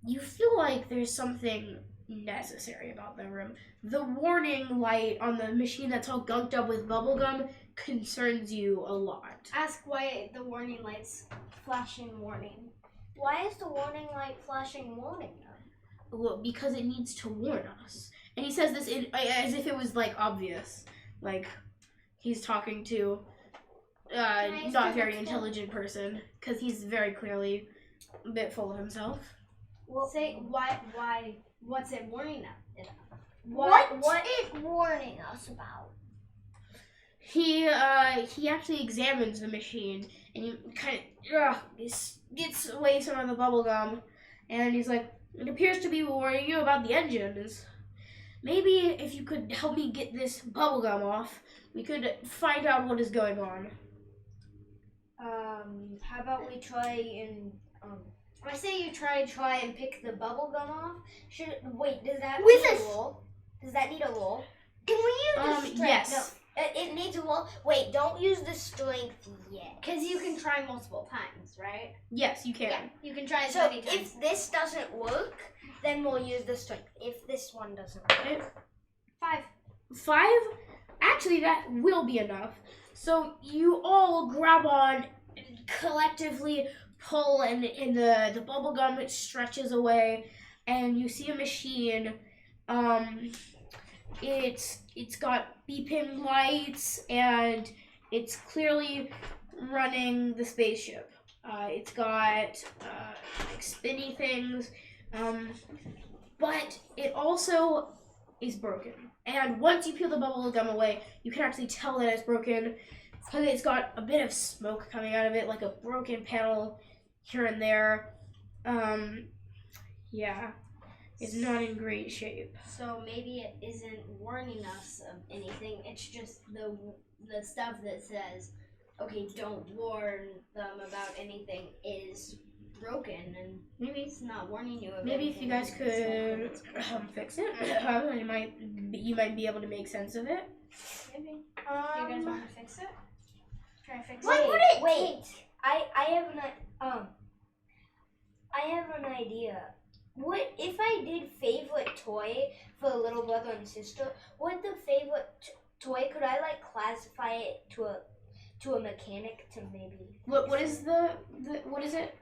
you feel like there's something necessary about the room. The warning light on the machine that's all gunked up with bubblegum concerns you a lot. Ask why the warning lights flashing warning. Why is the warning light flashing warning though? Well, because it needs to warn us. And he says this as if it was, like, obvious. Like, he's talking to not very intelligent person. Because he's very clearly a bit full of himself. Well, say why? What's it warning us? What is warning us about? He actually examines the machine, and he kind of gets away some of the bubble gum, and he's like, "It appears to be warning you about the engines. Maybe if you could help me get this bubble gum off, we could find out what is going on." How about we try and I say you try and pick the bubble gum off. does that With need a a roll? Does that need a roll? Can we use the strength? Yes. It needs a roll. Wait, don't use the strength yet. Because you can try multiple times, right? Yes, you can. Yeah, you can try as So many times. if this doesn't work, then we'll use the strength. If this one doesn't work. 5. 5? Actually, that will be enough. So you all grab on, collectively pull, and the bubble gum stretches away, and you see a machine. It's got beeping lights, and it's clearly running the spaceship. It's got like spinny things, but it also is broken. And once you peel the bubble gum away, you can actually tell that it's broken because it's got a bit of smoke coming out of it, like a broken panel here and there. Yeah, it's not in great shape. So maybe it isn't warning us of anything. It's just the stuff that says, okay, don't warn them about anything is broken, and Maybe it's not warning you of Maybe if you guys could fix it, you might be able to make sense of it. Maybe. You guys want to fix it? Try to fix What it. would it take? I have an idea. What if I did favorite toy for a little brother and sister? What the favorite toy could I like classify it to a mechanic to maybe What is what is it?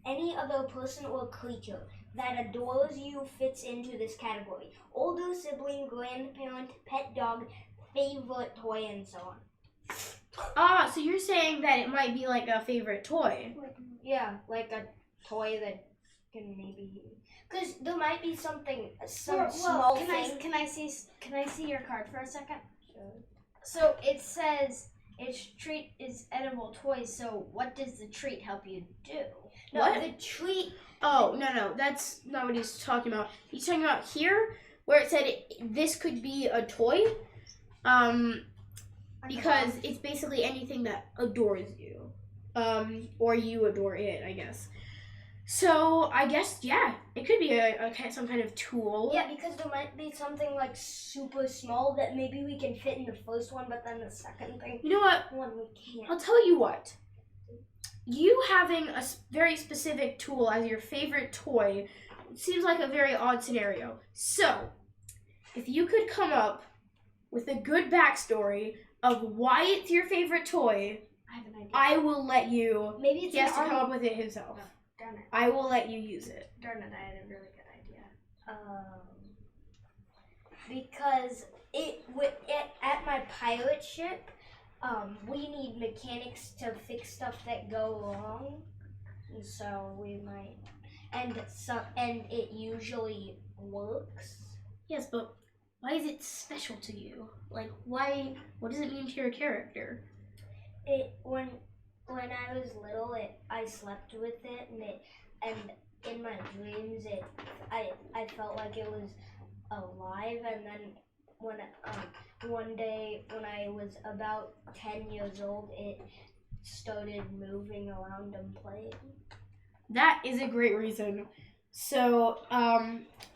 any other person or creature that adores you fits into this category. Older sibling, grandparent, pet dog, favorite toy, and so on. So you're saying that it might be like a favorite toy. Yeah, like a toy that can maybe, because there might be some small thing. Can I see your card for a second? Sure. So it says its treat is edible toys. So what does the treat help you do? No, What? the treat. Oh, no, that's not what he's talking about. He's talking about here, where it said this could be a toy, because it's basically anything that adores you, or you adore it, I guess. So, I guess, yeah, it could be some kind of tool. Yeah, because there might be something like super small that maybe we can fit in the first one, but then the second thing, You know what? one we can't. I'll tell you what. You having a very specific tool as your favorite toy seems like a very odd scenario. So, if you could come up with a good backstory of why it's your favorite toy, I have an idea. I will let you. Maybe it's He has an to come arm. up with it himself. Darn it! I will let you use it. Darn it! I had a really good idea. Because at my pirate ship, we need mechanics to fix stuff that go wrong, and so we might, and it usually works. Yes, but why is it special to you? Like, why? What does it mean to your character? When I was little, I slept with it, and in my dreams, I felt like it was alive, and then one day when I was about 10 years old, it started moving around and playing. That is a great reason. So,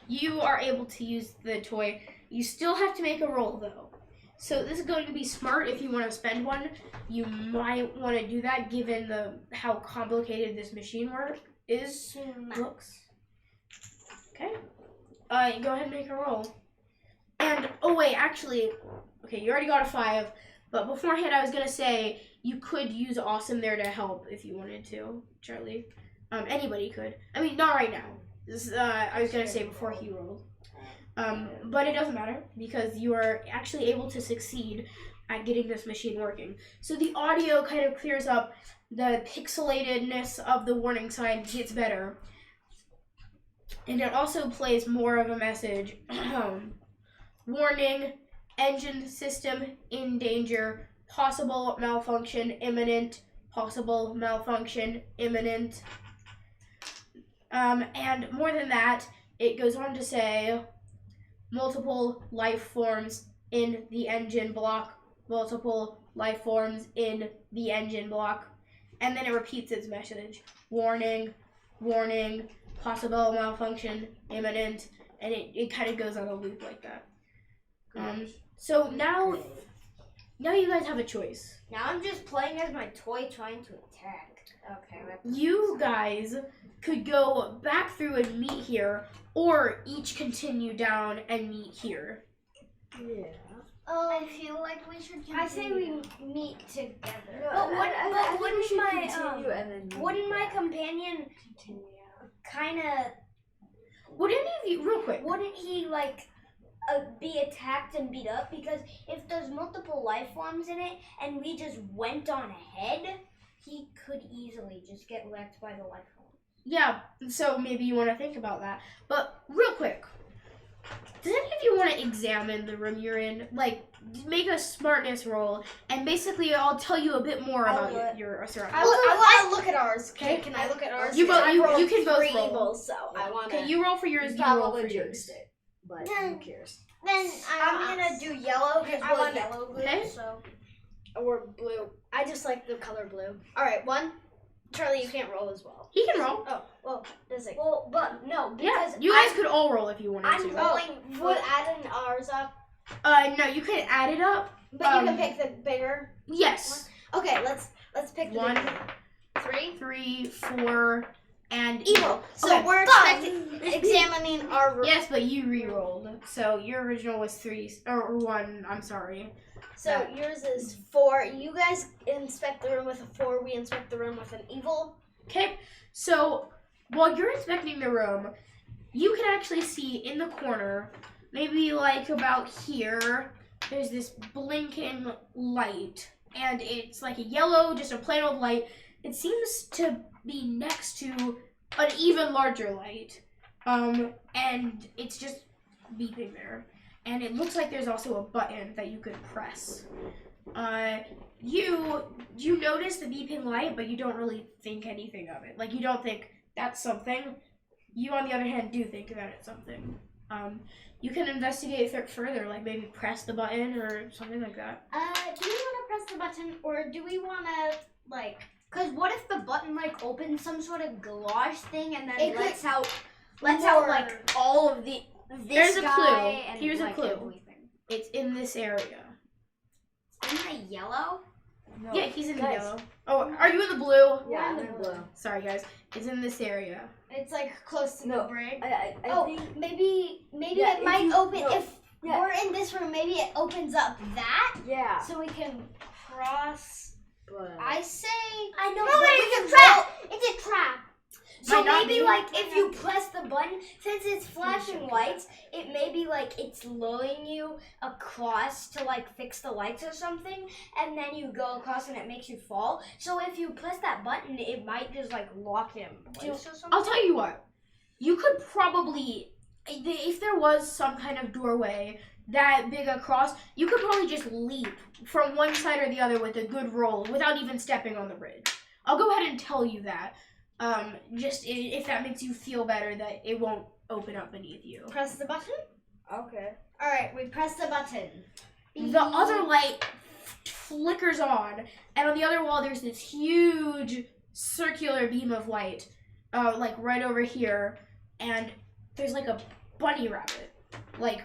you are able to use the toy. You still have to make a roll, though. So this is going to be smart if you want to spend one. You might want to do that given how complicated this machine looks. Okay. Go ahead and make a roll. And, oh wait, actually, okay, you already got a 5. But beforehand, I was going to say you could use Awesome there to help if you wanted to, Charlie. Anybody could. I mean, not right now. This, I was going to say before he rolled. But it doesn't matter because you are actually able to succeed at getting this machine working. So the audio kind of clears up, the pixelatedness of the warning sign gets better. And it also plays more of a message. Warning, engine system in danger, possible malfunction, imminent, possible malfunction, imminent. And more than that, it goes on to say multiple life forms in the engine block, multiple life forms in the engine block, and then it repeats its message. Warning, warning, possible malfunction, imminent, and it kind of goes on a loop like that. So now you guys have a choice. Now I'm just playing as my toy trying to attack. Okay. You guys could go back through and meet here, or each continue down and meet here. Yeah. I feel like we should. I say we meet together. No, But I think we wouldn't should my, continue and then Wouldn't my companion kind of, Would any of you, real quick, wouldn't he like be attacked and beat up? Because if there's multiple life forms in it and we just went on ahead, he could easily just get wrecked by the life form. yeah, so maybe you want to think about that. But real quick, does any of you want to examine the room you're in? Like, make a smartness roll, and basically I'll tell you a bit more I'll about do it. your surroundings. I want to look at ours. Okay. Can I look at ours? You both- I you- rolled you can both 3 roll. evils, so I want to. Okay, you roll for yours, you roll probably for jinxed yours. it, but who cares? Then I'm gonna do yellow because I want yellow blue. Okay. So or blue. I just like the color blue. All right, 1. Charlie, you can't roll as well. He can roll. Oh, well, does it? Well, but no, Yeah, because you guys could all roll if you wanted I'm to. rolling Would adding ours up, No, you could add it up. but you can pick the bigger. Yes. Okay, let's pick the 1, bigger. 3. 3, 4, and Evil. So Okay. we're examining our room. Yes, but you re-rolled. So your original was 3 or 1. I'm sorry. So yours is 4. You guys inspect the room with a 4. We inspect the room with an evil. Okay. So while you're inspecting the room, you can actually see in the corner, maybe like about here, there's this blinking light, and it's like a yellow, just a plain old light. It seems to be next to an even larger light, and it's just beeping there. And it looks like there's also a button that you could press. You notice the beeping light, but you don't really think anything of it. Like, you don't think that's something. You, on the other hand, do think that it's something. You can investigate further, like maybe press the button or something like that. Do we want to press the button, or do we want to like? Because what if the button like opens some sort of garage thing and then It could- lets out more- like all of this There's a guy clue. and Here's a like, clue. everything. It's in this area. In the yellow? No. Yeah, he's in the guys. yellow. Oh, are you in the blue? Yeah, I'm in blue. Sorry, guys. It's in this area. It's like close to No. the brick. I Oh, think maybe Yeah, it if might you- open no, if yeah. we're in this room. Maybe it opens up that, yeah, so we can cross. but I say. I know. No, but wait, we it's can a trap. roll- It's a trap. So Might not maybe be. like if you press the button, since it's flashing lights, it may be like it's luring you across to like fix the lights or something, and then you go across and it makes you fall. So if you press that button, it might just like lock it in place or something. I'll tell you what. You could probably, if there was some kind of doorway that big across, you could probably just leap from one side or the other with a good roll without even stepping on the bridge. I'll go ahead and tell you that. Just if that makes you feel better that it won't open up beneath you. Press the button. okay. All right, we press the button. The other light flickers on, and on the other wall there's this huge circular beam of light, like right over here, and there's like a bunny rabbit, like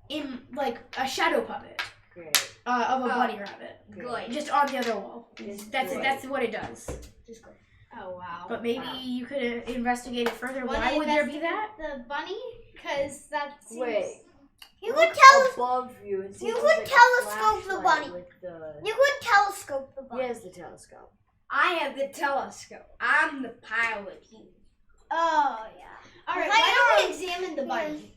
in like a shadow puppet Great. of a bunny rabbit, Great. just on the other wall. Just That's great. that's what it does. Just great. Oh wow. But maybe you could investigate it further. Wanna Why would there be investigate that? The bunny, because that seems. Wait. You Look could tell us. above you and see you if could there's, like, a telescope the flashlight bunny. with the. You could telescope the He button. has the telescope. I have the telescope. I'm the pilot here. Oh yeah. All right. Like, Why don't we examine the bunny?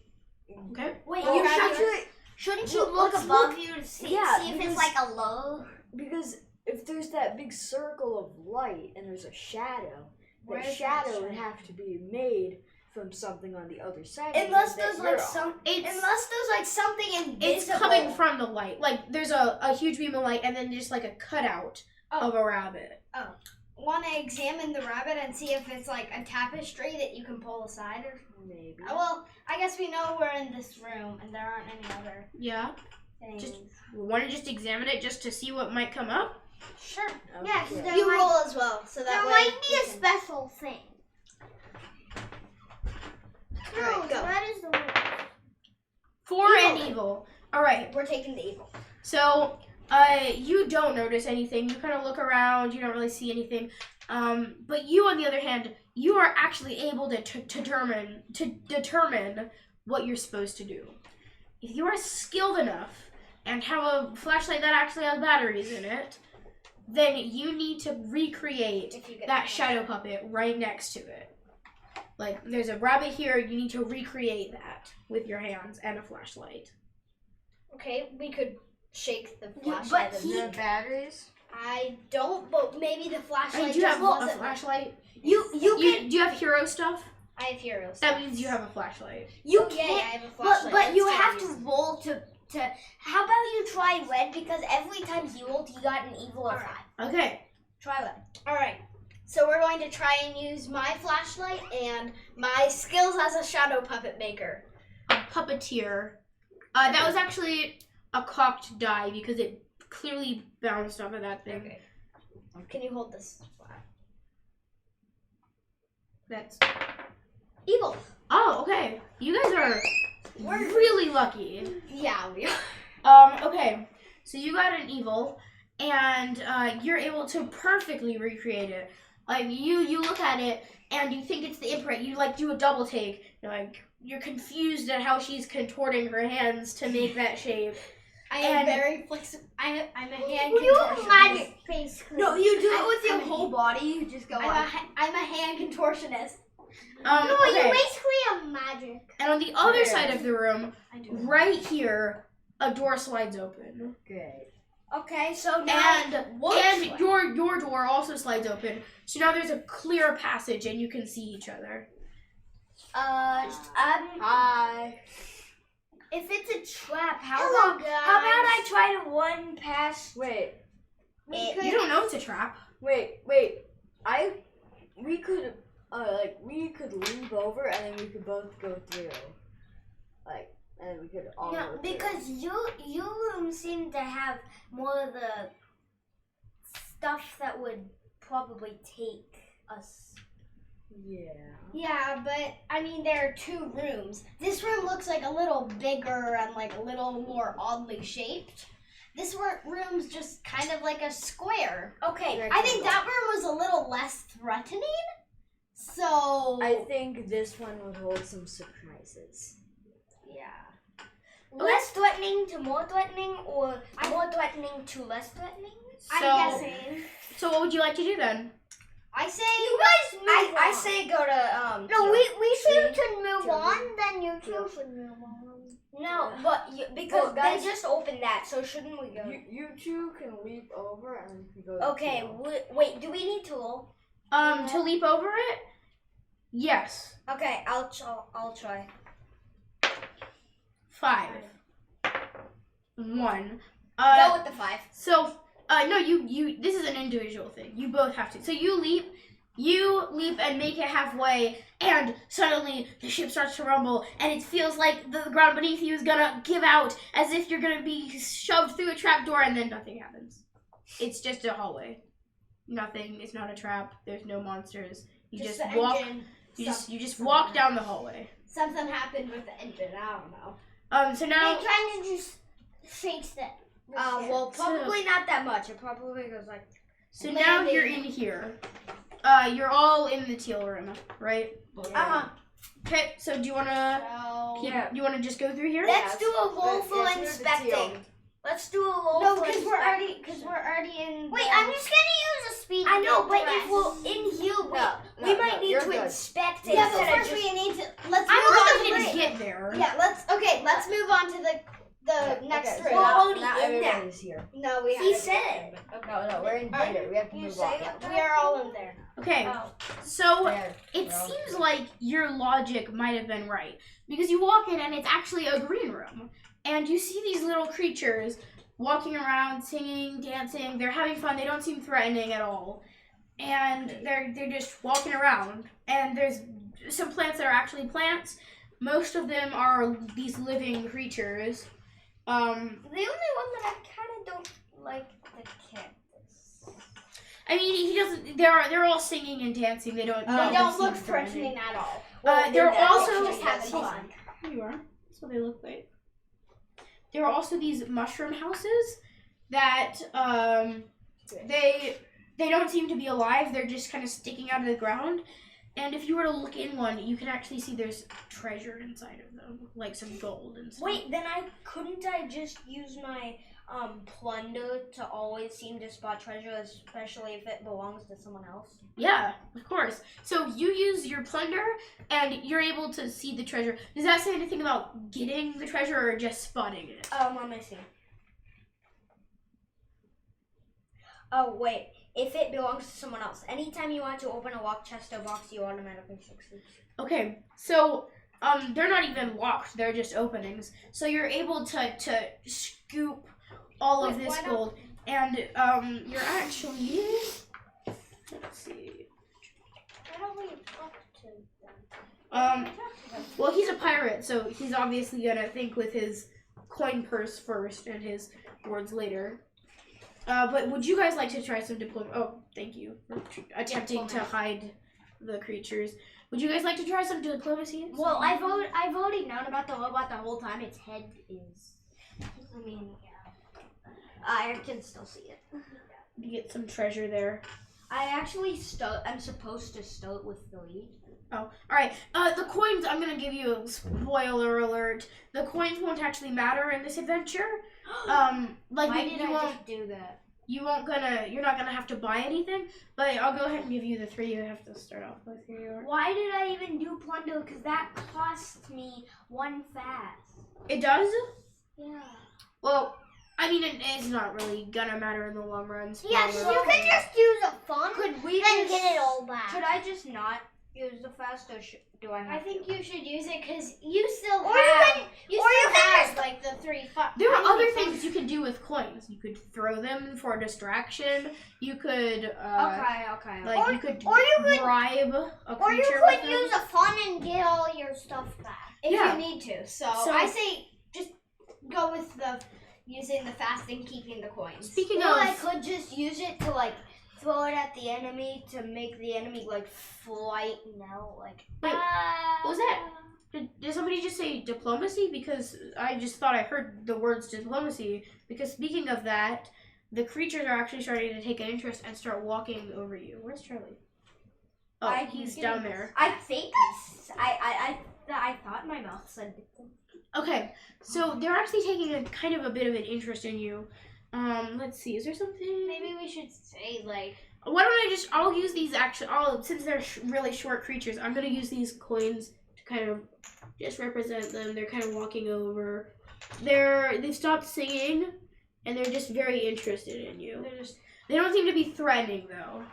Okay. Wait, Well, you actually, shouldn't you Look, look let's above look- you to see, yeah, see if because- it's like a low? because if there's that big circle of light and there's a shadow, Where's that that shadow would shadow? have to be made from something on the other side. Unless of you that there's you're like on. some, It's unless there's like something invisible. it's coming from the light. Like there's a huge beam of light, and then just like a cutout of a rabbit. Want to examine the rabbit and see if it's like a tapestry that you can pull aside or? Maybe. Well, I guess we know we're in this room and there aren't any other Yeah. things. Just want to just examine it just to see what might come up. sure. Yeah, because there You might, roll as well, so that there way might be we a can- special thing. Alright, go. That is the one. For Evil. an evil. All right. We're taking the evil. So, you don't notice anything. You kind of look around. You don't really see anything. But you, on the other hand, you are actually able to determine what you're supposed to do. If you are skilled enough and have a flashlight that actually has batteries in it, then you need to recreate If you get that shadow puppet right next to it. Like, there's a rabbit here. You need to recreate that with your hands and a flashlight. Okay, we could shake the Yeah, flashlight. but and- The batteries? I don't, but maybe the I flashlight mean, do you just have a wasn't. flashlight? You Do you have hero stuff? I have heroes. That means you have a flashlight. You Yeah, can't. I have a flashlight. But you That's have gonna to roll to. How about you try red? Because every time he rolled, he got an evil of Alright. 5. Okay. Try red. All right. So we're going to try and use my flashlight and my skills as a shadow puppet maker. A puppeteer. That was actually a cocked die because it clearly bounced off of that thing. Okay. Can you hold this? That's. Evil. Oh, okay. You guys are really lucky. Yeah, we are. Okay. So you got an evil, and you're able to perfectly recreate it. Like you look at it and you think it's the imprint. You like do a double take. You're confused at how she's contorting her hands to make that shape. I am And- very flexible. I'm a hand You contortionist. magic basically. No, you do it I'm- with your I'm- whole body. You just go. I'm a hand contortionist. No, Okay. you're basically a magic. And on the other Okay. side of the room, I do. right here, a door slides open. Good. Okay, so now. And your door also slides open. So now there's a clear passage and you can see each other. Hi. If it's a trap, Hello, guys. How about I try to run past? Wait. You don't know it's a trap. Wait. We could leap over and then we could both go through. And we could all No, go through. because your room seemed to have more of the stuff that would probably take us. Yeah. Yeah, but I mean there are two rooms. This room looks like a little bigger and like a little more oddly shaped. This room's just kind of like a square. Okay, I think that room was a little less threatening. So I think this one would hold some surprises. yeah. less threatening to more threatening, or more threatening to less threatening. So, I'm guessing. So what would you like to do then? I say You guys move I on. say go to No, we should move Two. on, then you two should move on. No, but because Well, guys- they just opened that, so shouldn't we go? You two can leap over and we can go. Okay, through. wait. Do we need to roll? To leap over it? Yes. Okay, I'll try. 5. 1. go with the 5. So, no, you. This is an individual thing. You both have to. So you leap and make it halfway, and suddenly the ship starts to rumble, and it feels like the ground beneath you is gonna give out, as if you're gonna be shoved through a trap door, and then nothing happens. It's just a hallway. Nothing. It's not a trap. There's no monsters. You just the walk. engine. You just walk down the hallway. Something happened with the engine. I don't know. So now. It kind of just shakes that. Well, Probably not that much. It probably goes like. So now landing. you're in here. You're all in the teal room, right? Okay. So do you wanna So Yeah. you wanna just go through here? Let's do a roll Let's for get through the inspecting. teal. Let's do a roll no, for because inspecting. we're already in. Wait, the- I'm just gonna use a speed. I know, but press. if we're in here, we No, might need you're to good. inspect it. Yeah, but instead of first just- we need to. Let's I'm move on not to gonna the. get there. Yeah, let's move on to The next Okay, three. so now everybody's here. No, we He haven't said yet, but No, we're in Alright, here. We have to you move say on. it. we are all in there. Okay, Oh. so There. it We're all seems here. like your logic might have been right because you walk in and it's actually a green room, and you see these little creatures walking around, singing, dancing. They're having fun. They don't seem threatening at all, and they're just walking around. And there's some plants that are actually plants. Most of them are these living creatures. The only one that I kind of don't like the cactus. I mean, he doesn't. They're all singing and dancing. They don't. They none of don't them look seem threatening at all. They're in that also picture, just having fun. Here you are. That's what they look like. There are also these mushroom houses that they don't seem to be alive. They're just kind of sticking out of the ground. And if you were to look in one, you can actually see there's treasure inside of them, like some gold and stuff. Wait, then couldn't I just use my plunder to always seem to spot treasure, especially if it belongs to someone else? Yeah, of course. So you use your plunder, and you're able to see the treasure. Does that say anything about getting the treasure or just spotting it? Let me see. Oh wait, if it belongs to someone else, anytime you want to open a locked chest or box, you automatically succeed. Okay, so they're not even locked; they're just openings. So you're able to scoop all of Wait, this why not? gold, and you're actually let's see. Why don't we talk to them? Well, he's a pirate, so he's obviously gonna think with his coin purse first and his words later. But would you guys like to try some diplomacy? Oh, thank you for attempting to hide the creatures. Would you guys like to try some diplomacy? Well, I've already known about the robot the whole time. Its head is. I mean, yeah. I can still see it. You get some treasure there. I actually I'm supposed to start with 3. Oh, all right. The coins. I'm gonna give you a spoiler alert. The coins won't actually matter in this adventure. Like Why you did I won't. just do that? You're not gonna have to buy anything. But I'll go ahead and give you the 3 you have to start off with. Here you are. Why did I even do plunder? Because that cost me 1 fast. It does. Yeah. Well, I mean, it's not really gonna matter in the long run. Yeah, spoiler. you can just use a fun. Could we and just get it all back. Should I just not use the fast, or do I have I to? think you should use it because you still Or have. you or you still can have like the 3 There are other things you can do with coins. You could throw them for a distraction. You could, Okay. like, you could or you could- bribe a creature Or you with could them. use a fun and get all your stuff back. If Yeah. you need to. So So- I say just go with the using the fast and keeping the coins. Speaking Or I of, could just use it to like throw it at the enemy to make the enemy like flight now. Like Wait, what was that? Did somebody just say diplomacy? Because I just thought I heard the words diplomacy. Because speaking of that, the creatures are actually starting to take an interest and start walking over you. Where's Charlie? Oh, he's down there. I think I thought my mouth said Okay, so they're actually taking a kind of a bit of an interest in you. Let's see, is there something? maybe we should say like Why don't I'll use these since they're really short creatures, I'm gonna use these coins to kind of just represent them. They're kind of walking over. They've stopped singing, and they're just very interested in you. They don't seem to be threatening though.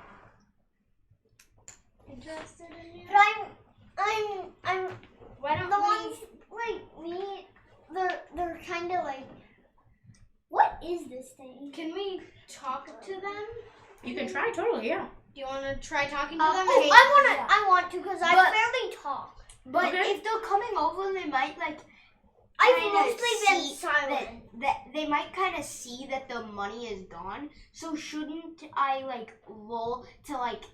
interested in you. But I'm Why don't the we ones like me. They're kind of like. What is this thing? can we talk to them? You can try totally, yeah. Do you want to try talking to them? I want to because I But- barely talk. But Okay. if they're coming over, they might like I've kinda mostly been see silent. that they might kind of see that the money is gone. So shouldn't I like roll to like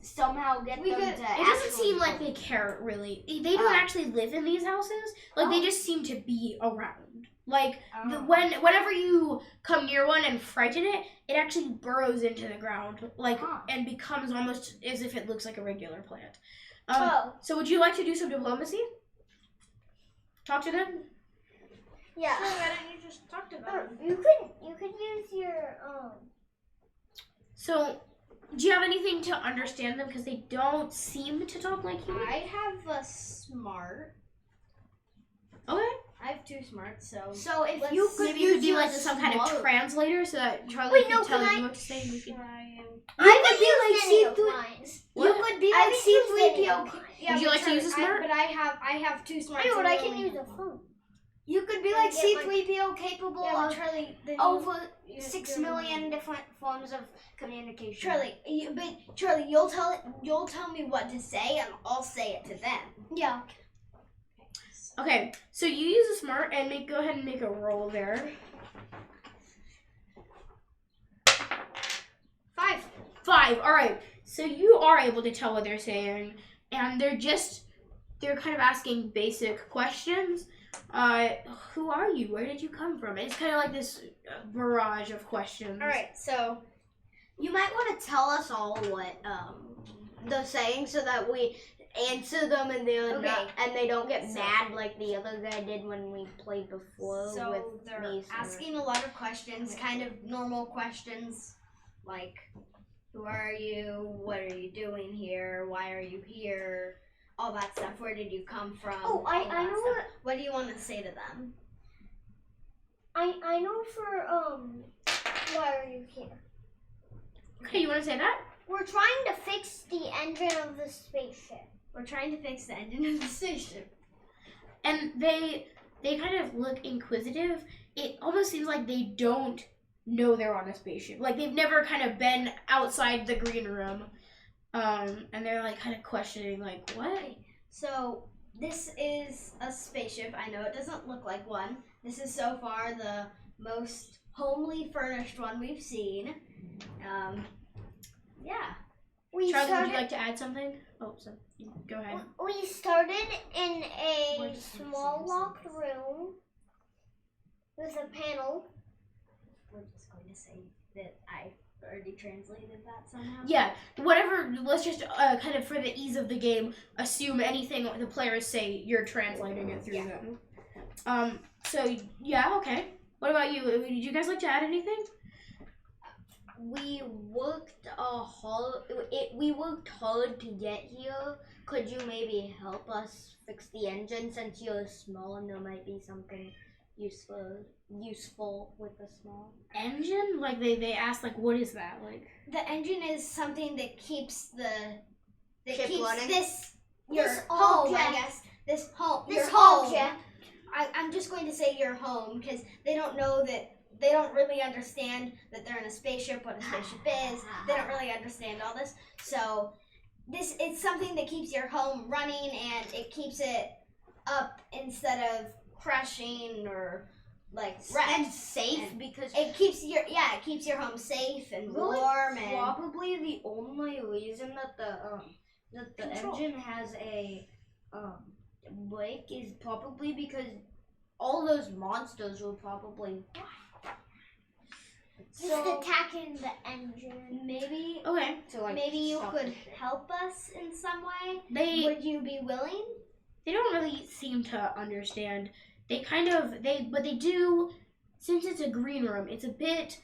somehow get We them could- to? It doesn't actually seem like come? they care really. They don't actually live in these houses. Like they just seem to be around. Like whenever you come near one and frighten it, it actually burrows into the ground, like and becomes almost as if it looks like a regular plant. So would you like to do some diplomacy? Talk to them. Yeah. So why don't you just talk to them? You could use your So, do you have anything to understand them? Because they don't seem to talk like humans. I have a smart. Okay. I have 2 smarts, so So if Let's- you could Maybe you could use be like your some kind of small- translator so that Charlie Wait, could no, tell can you I- what to say. And we could... I could be like any of C3. mine. You could be I like haven't used any C3PO. of mine. yeah. Would you but like to use a Charlie, smart? But I have 2 smarts. I know, but and I you can only use have a phone. You could be I like get my- C3PO, capable Yeah, but of Charlie, then over you- 6 you're- million different forms of communication. Charlie, you'll tell me what to say, and I'll say it to them. Yeah. Okay, so you use a smart and go ahead and make a roll there. 5. 5. All right. So you are able to tell what they're saying, and they're kind of asking basic questions. Who are you? Where did you come from? It's kind of like this barrage of questions. All right, so You might want to tell us all what they're saying so that we answer them and they're Okay. not, and they don't get So- mad like the other guy did when we played before so with they're me. So- asking a lot of questions, kind of normal questions, like who are you? What are you doing here? Why are you here? All that stuff. Where did you come from? Oh, I All that know stuff. What do you want to say to them? I know for why are you here? Okay, you want to say that? We're trying to fix the engine of the spaceship. We're trying to fix the engine of the spaceship. And they kind of look inquisitive. It almost seems like they don't know they're on a spaceship. Like they've never kind of been outside the green room. And they're like kind of questioning, like, what? So this is a spaceship. I know it doesn't look like one. This is so far the most homely furnished one we've seen. Yeah. We Charlie, would started. you like to add something? Oh, so go ahead. We started in We're a just gonna small say locked something. room with a panel. We're just going to say that I already translated that somehow. Yeah, whatever. Let's just kind of, for the ease of the game, assume anything the players say, you're translating it through them. So yeah, okay. What about you? Would you guys like to add anything? We worked we worked hard to get here. Could you maybe help us fix the engine since you're small and there might be something useful with the small? Engine? Like they asked, like, what is that? Like, The engine is something that keeps Ship running? this This home, I object. guess. This home. This your home. object. I'm just going to say your home because they don't know that. They don't really understand that they're in a spaceship, what a spaceship is. They don't really understand all this. So it's something that keeps your home running and it keeps it up instead of crashing or like And wrecked. safe And because It keeps your home safe and Really? warm and probably the only reason that the Control. engine has a brake is probably because all those monsters were probably Just attacking the engine. maybe okay. to like maybe you stop could the ship. help us in some way. They Would you be willing? don't really seem to understand. They kind of but they do, since it's a green room, it's a bit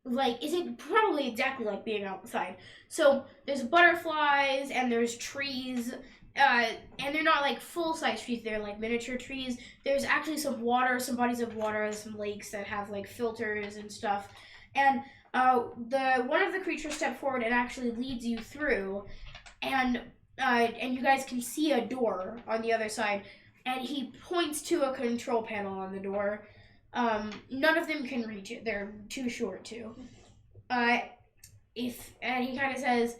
like, is it probably exactly like being outside. So there's butterflies and there's trees, and they're not like full-size trees, they're like miniature trees. There's actually some water, some bodies of water, some lakes that have like filters and stuff. And one of the creatures step forward and actually leads you through, and you guys can see a door on the other side, and he points to a control panel on the door. None of them can reach it; they're too short to. And he kind of says,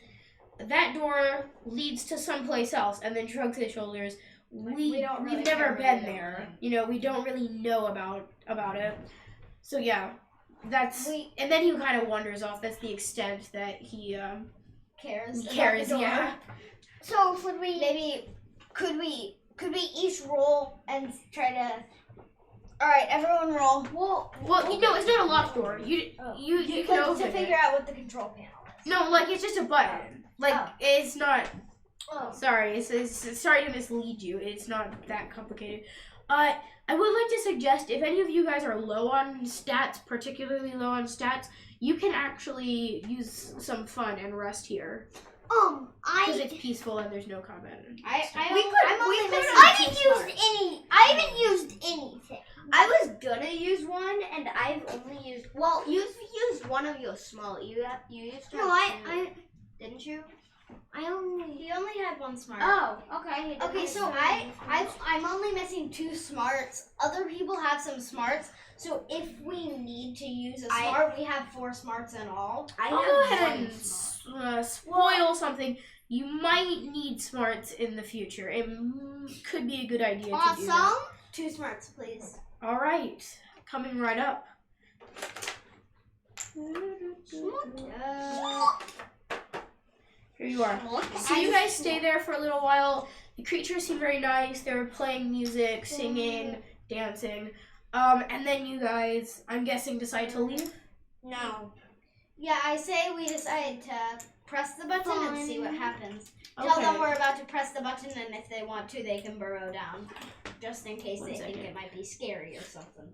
"That door leads to someplace else," and then shrugs his shoulders. we don't really We've never care been where there. You know, we don't really know about it. So yeah, that's. And then he kind of wanders off. That's the extent that he cares. about cares. the door. Yeah. So should we? Maybe could we each roll and try to? All right, everyone roll. Well, you know, it's not a locked door. You can Like, open to figure it. out what the control panel is. No, like it's just a button. Like Oh. it's not. Oh. Sorry, it's sorry to mislead you. It's not that complicated. I would like to suggest if any of you guys are low on stats, particularly low on stats, you can actually use some fun and rest here because it's peaceful and there's no combat. I'm We only could. missing I two haven't used smarts. any. I haven't used anything. and I've only used. Well, you've used one of your small. You used to No, have two, didn't you? I only. He only had one smart. Oh, okay. Okay, so I'm only missing 2 smarts. Other people have some smarts. So if we need to use a smart, we have 4 smarts in all. I I'll go have ahead one and smart. spoil something. You might need smarts in the future. It could be a good idea to do that. Awesome. 2 smarts, please. All right, coming right up. Here you are. So you guys stay there for a little while. The creatures seem very nice. They're playing music, singing, dancing. And then you guys, I'm guessing, decide to leave? No. Yeah, I say we decide to press the button and see what happens. Tell Okay. them we're about to press the button, and if they want to, they can burrow down. Just in case One they think second. it might be scary or something.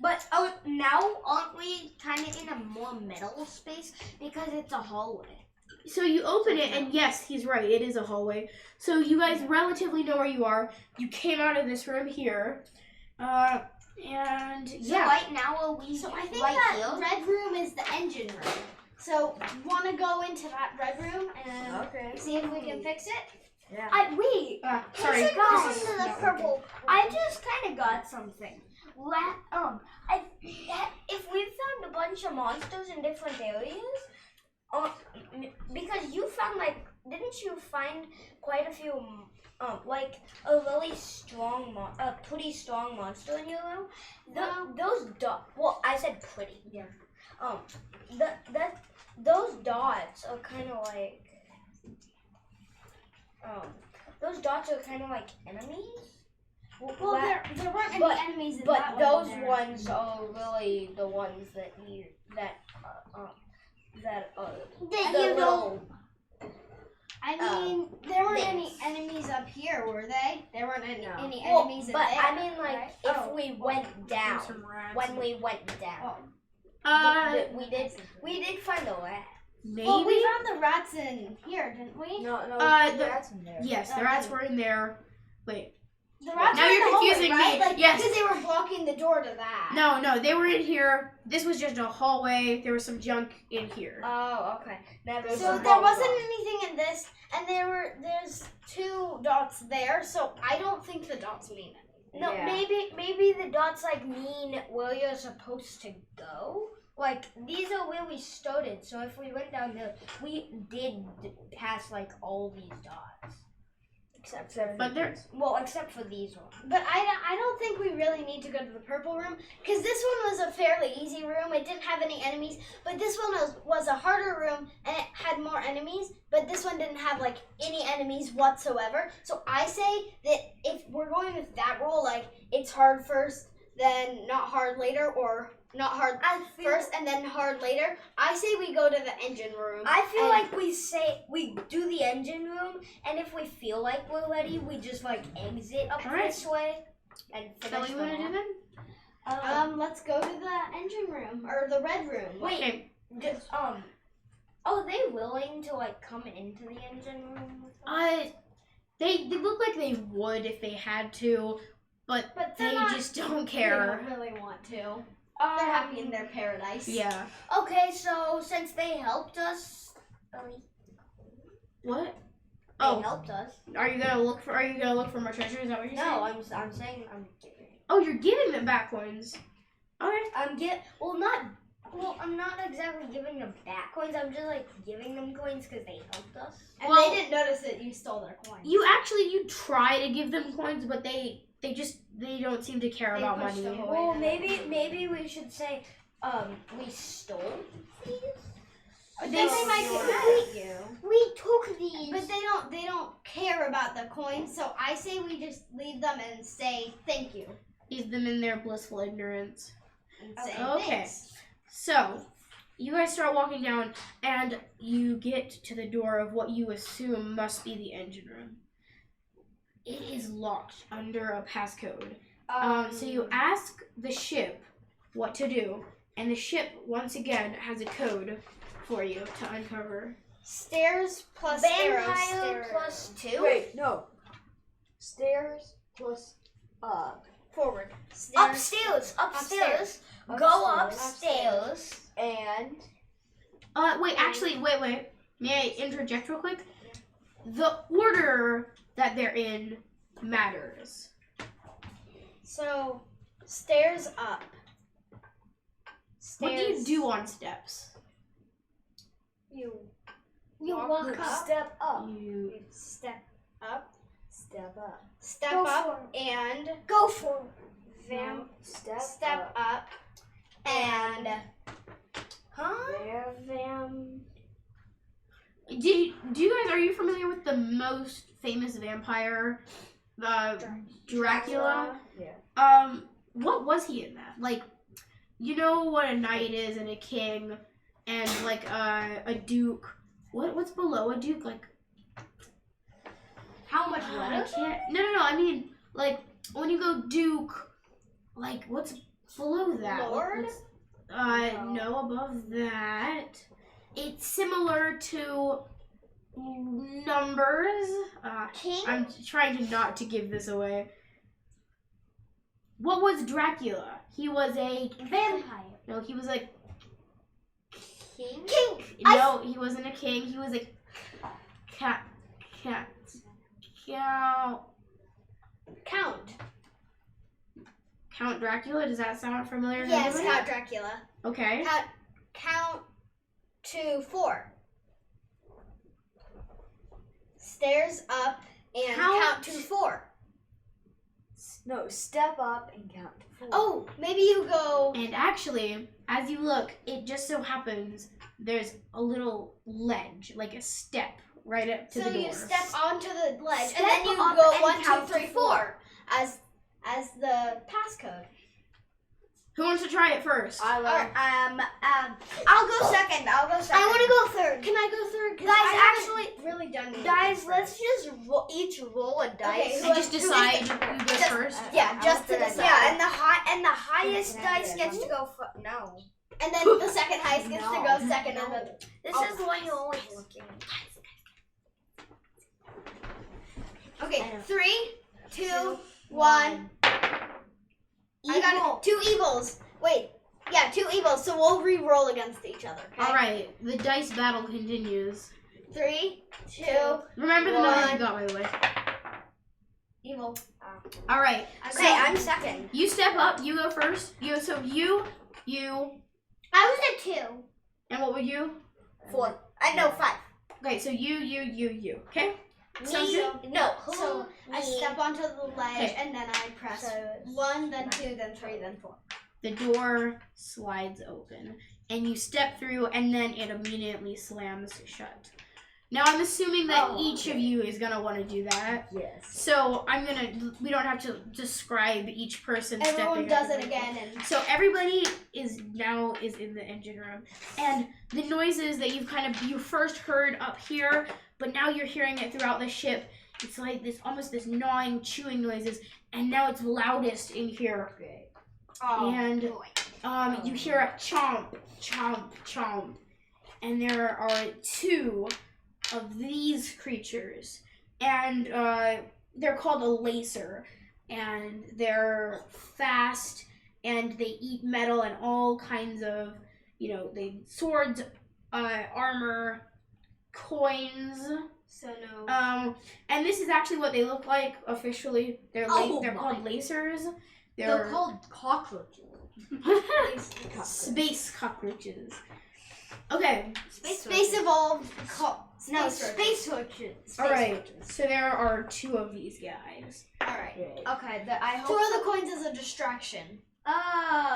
But now aren't we kind of in a more middle space because it's a hallway? So you open it, and yes, he's right. It is a hallway. So you guys relatively know where you are. You came out of this room here. And So yeah. right now are we So I think right that here? red room is the engine room. So want to go into that red room and Okay. see if we can fix it? Yeah. Wait. Sorry. We should go this is into the not purple. I just kind of got something. If we found a bunch of monsters in different areas, because you found didn't you find quite a few, like a really strong, a pretty strong monster in your room? Those dots. Well, I said pretty. Yeah. Those dots are kind of like. Those dots are kind of like enemies. Well, there weren't any but- enemies in But that those one there. ones are really the ones that you don't. I mean, there weren't any things. enemies up here, were they? There weren't any No. enemies in but there. I mean, like, right? if we went down, Some rats. when we went down, we did find a rat. Maybe. Well, we found the rats in here, didn't we? No, the- that's in there. Yes, the rats were in there. Wait. The rats Now were in you're the hallway, confusing me. right? Like, Yes. because they were blocking the door to that. No, they were in here. This was just a hallway. There was some junk in here. Oh, okay. Never So mind. there wasn't anything in this, and there's 2 dots there. So I don't think the dots mean anything. No, Yeah. maybe the dots mean where you're supposed to go. Like, these are where we started. So if we went down there, we did pass all these dots. Except for these ones. But I don't think we really need to go to the purple room, because this one was a fairly easy room. It didn't have any enemies, but this one was a harder room, and it had more enemies, but this one didn't have any enemies whatsoever. So I say that if we're going with that rule, it's hard first, then not hard later, or not hard first and then hard later, I say we go to the engine room. I feel like we do the engine room, and if we feel like we're ready, we just exit up Alright. this way and Is that what finish you them want to do off. then? Let's go to the engine room, or the red room. Wait. Okay. Are they willing to come into the engine room? With us? They look like they would if they had to, but But they they're not, just don't they care. don't really want to. They're happy in their paradise. Yeah. Okay, so since they helped us, What? they Oh, helped us. are you gonna look for more treasure? Is that what you're No, saying? I'm saying I'm giving. Oh, you're giving them back coins. Okay. I'm not exactly giving them back coins. I'm just giving them coins because they helped us. And Well- they didn't notice that you stole their coins. You try to give them coins, but they don't seem to care They about pushed money. them away. Well, maybe we should say we stole these. Then They they might stole- get mad at you. We took these. But they don't care about the coins, so I say we just leave them and say thank you. Leave them in their blissful ignorance. And say Okay. thanks. So, you guys start walking down, and you get to the door of what you assume must be the engine room. It is locked under a passcode. So you ask the ship what to do, and the ship once again has a code for you to uncover. Stairs plus arrows. Vampire plus 2. Wait, no. Stairs plus Forward. Stairs. Upstairs. Go upstairs. upstairs. And wait. May I interject real quick? The order that they're in matters. So, stairs up. What do you do on steps? You You Walk walk up. step up. You step up, Step up. step Go up, and Go for it. step up, and do you guys, are you familiar with the most famous vampire, Dracula? Yeah. What was he in that? Like, you know what a knight is and a king, and like a duke. What's below a duke? Like, How much I letters? can't. No. I mean, like when you go duke, like what's below that? Lord? No, above that. It's similar to numbers. king. I'm trying to not to give this away. What was Dracula? He was a Vampire. no. He was a King. no. He wasn't a king. He was a count. Count Dracula. Does that sound familiar? to Yes, anybody? Count Dracula. Okay. Count to 4. Stairs up and count to 4. No, step up and count to 4. Oh, maybe you go. And actually, as you look, it just so happens there's a little ledge, like a step, right up to So the door. you step onto the ledge, Step and then you up go and 1, 2, count to 3, 4 as the passcode. Who wants to try it first? I will. I'll go second. I want to go third. Can I go third? 'Cause Guys, I haven't really done anything Guys, first. let's just each roll a dice. and just decide who goes just- first. Yeah, just to decide. Yeah, and the highest Can I dice get gets one? to go. No, And then the second highest gets to No. go second, and then this Oh. is the one you always look at. okay, 3, 2, 1. I got it. 2 evils. Wait, yeah, 2 evils. So we'll re-roll against each other. Okay? All right, the dice battle continues. 3, 2, Remember the number you One. got, by the way. evil. All right, Okay, I'm second. you step up. You go first. You. I was at 2. And what were you? 4. I know 5. Okay, so you. Okay. Sounds Me. good? No. So I step onto the ledge, Okay. and then I press 1, then 2, then 3, then 4. The door slides open, and you step through, and then it immediately slams shut. Now I'm assuming that each of you is gonna want to do that. Yes. So we don't have to describe each person Everyone stepping does up. it again, and So everybody is in the engine room, and the noises that you first heard up here, but now you're hearing it throughout the ship. It's like almost this gnawing, chewing noises, and now it's loudest in here. Okay. And you hear a chomp, chomp, chomp, and there are 2 of these creatures, and they're called a lacer, and they're fast, and they eat metal and all kinds of, swords, armor, coins. so no. And this is actually what they look like officially. They're Oh they're my. called lacers. They're called cockroaches. Space cockroaches. Okay, Space evolved. No, Space roaches. all right. So there are 2 of these guys. All right. Okay, I hope. Throw the coins as a distraction.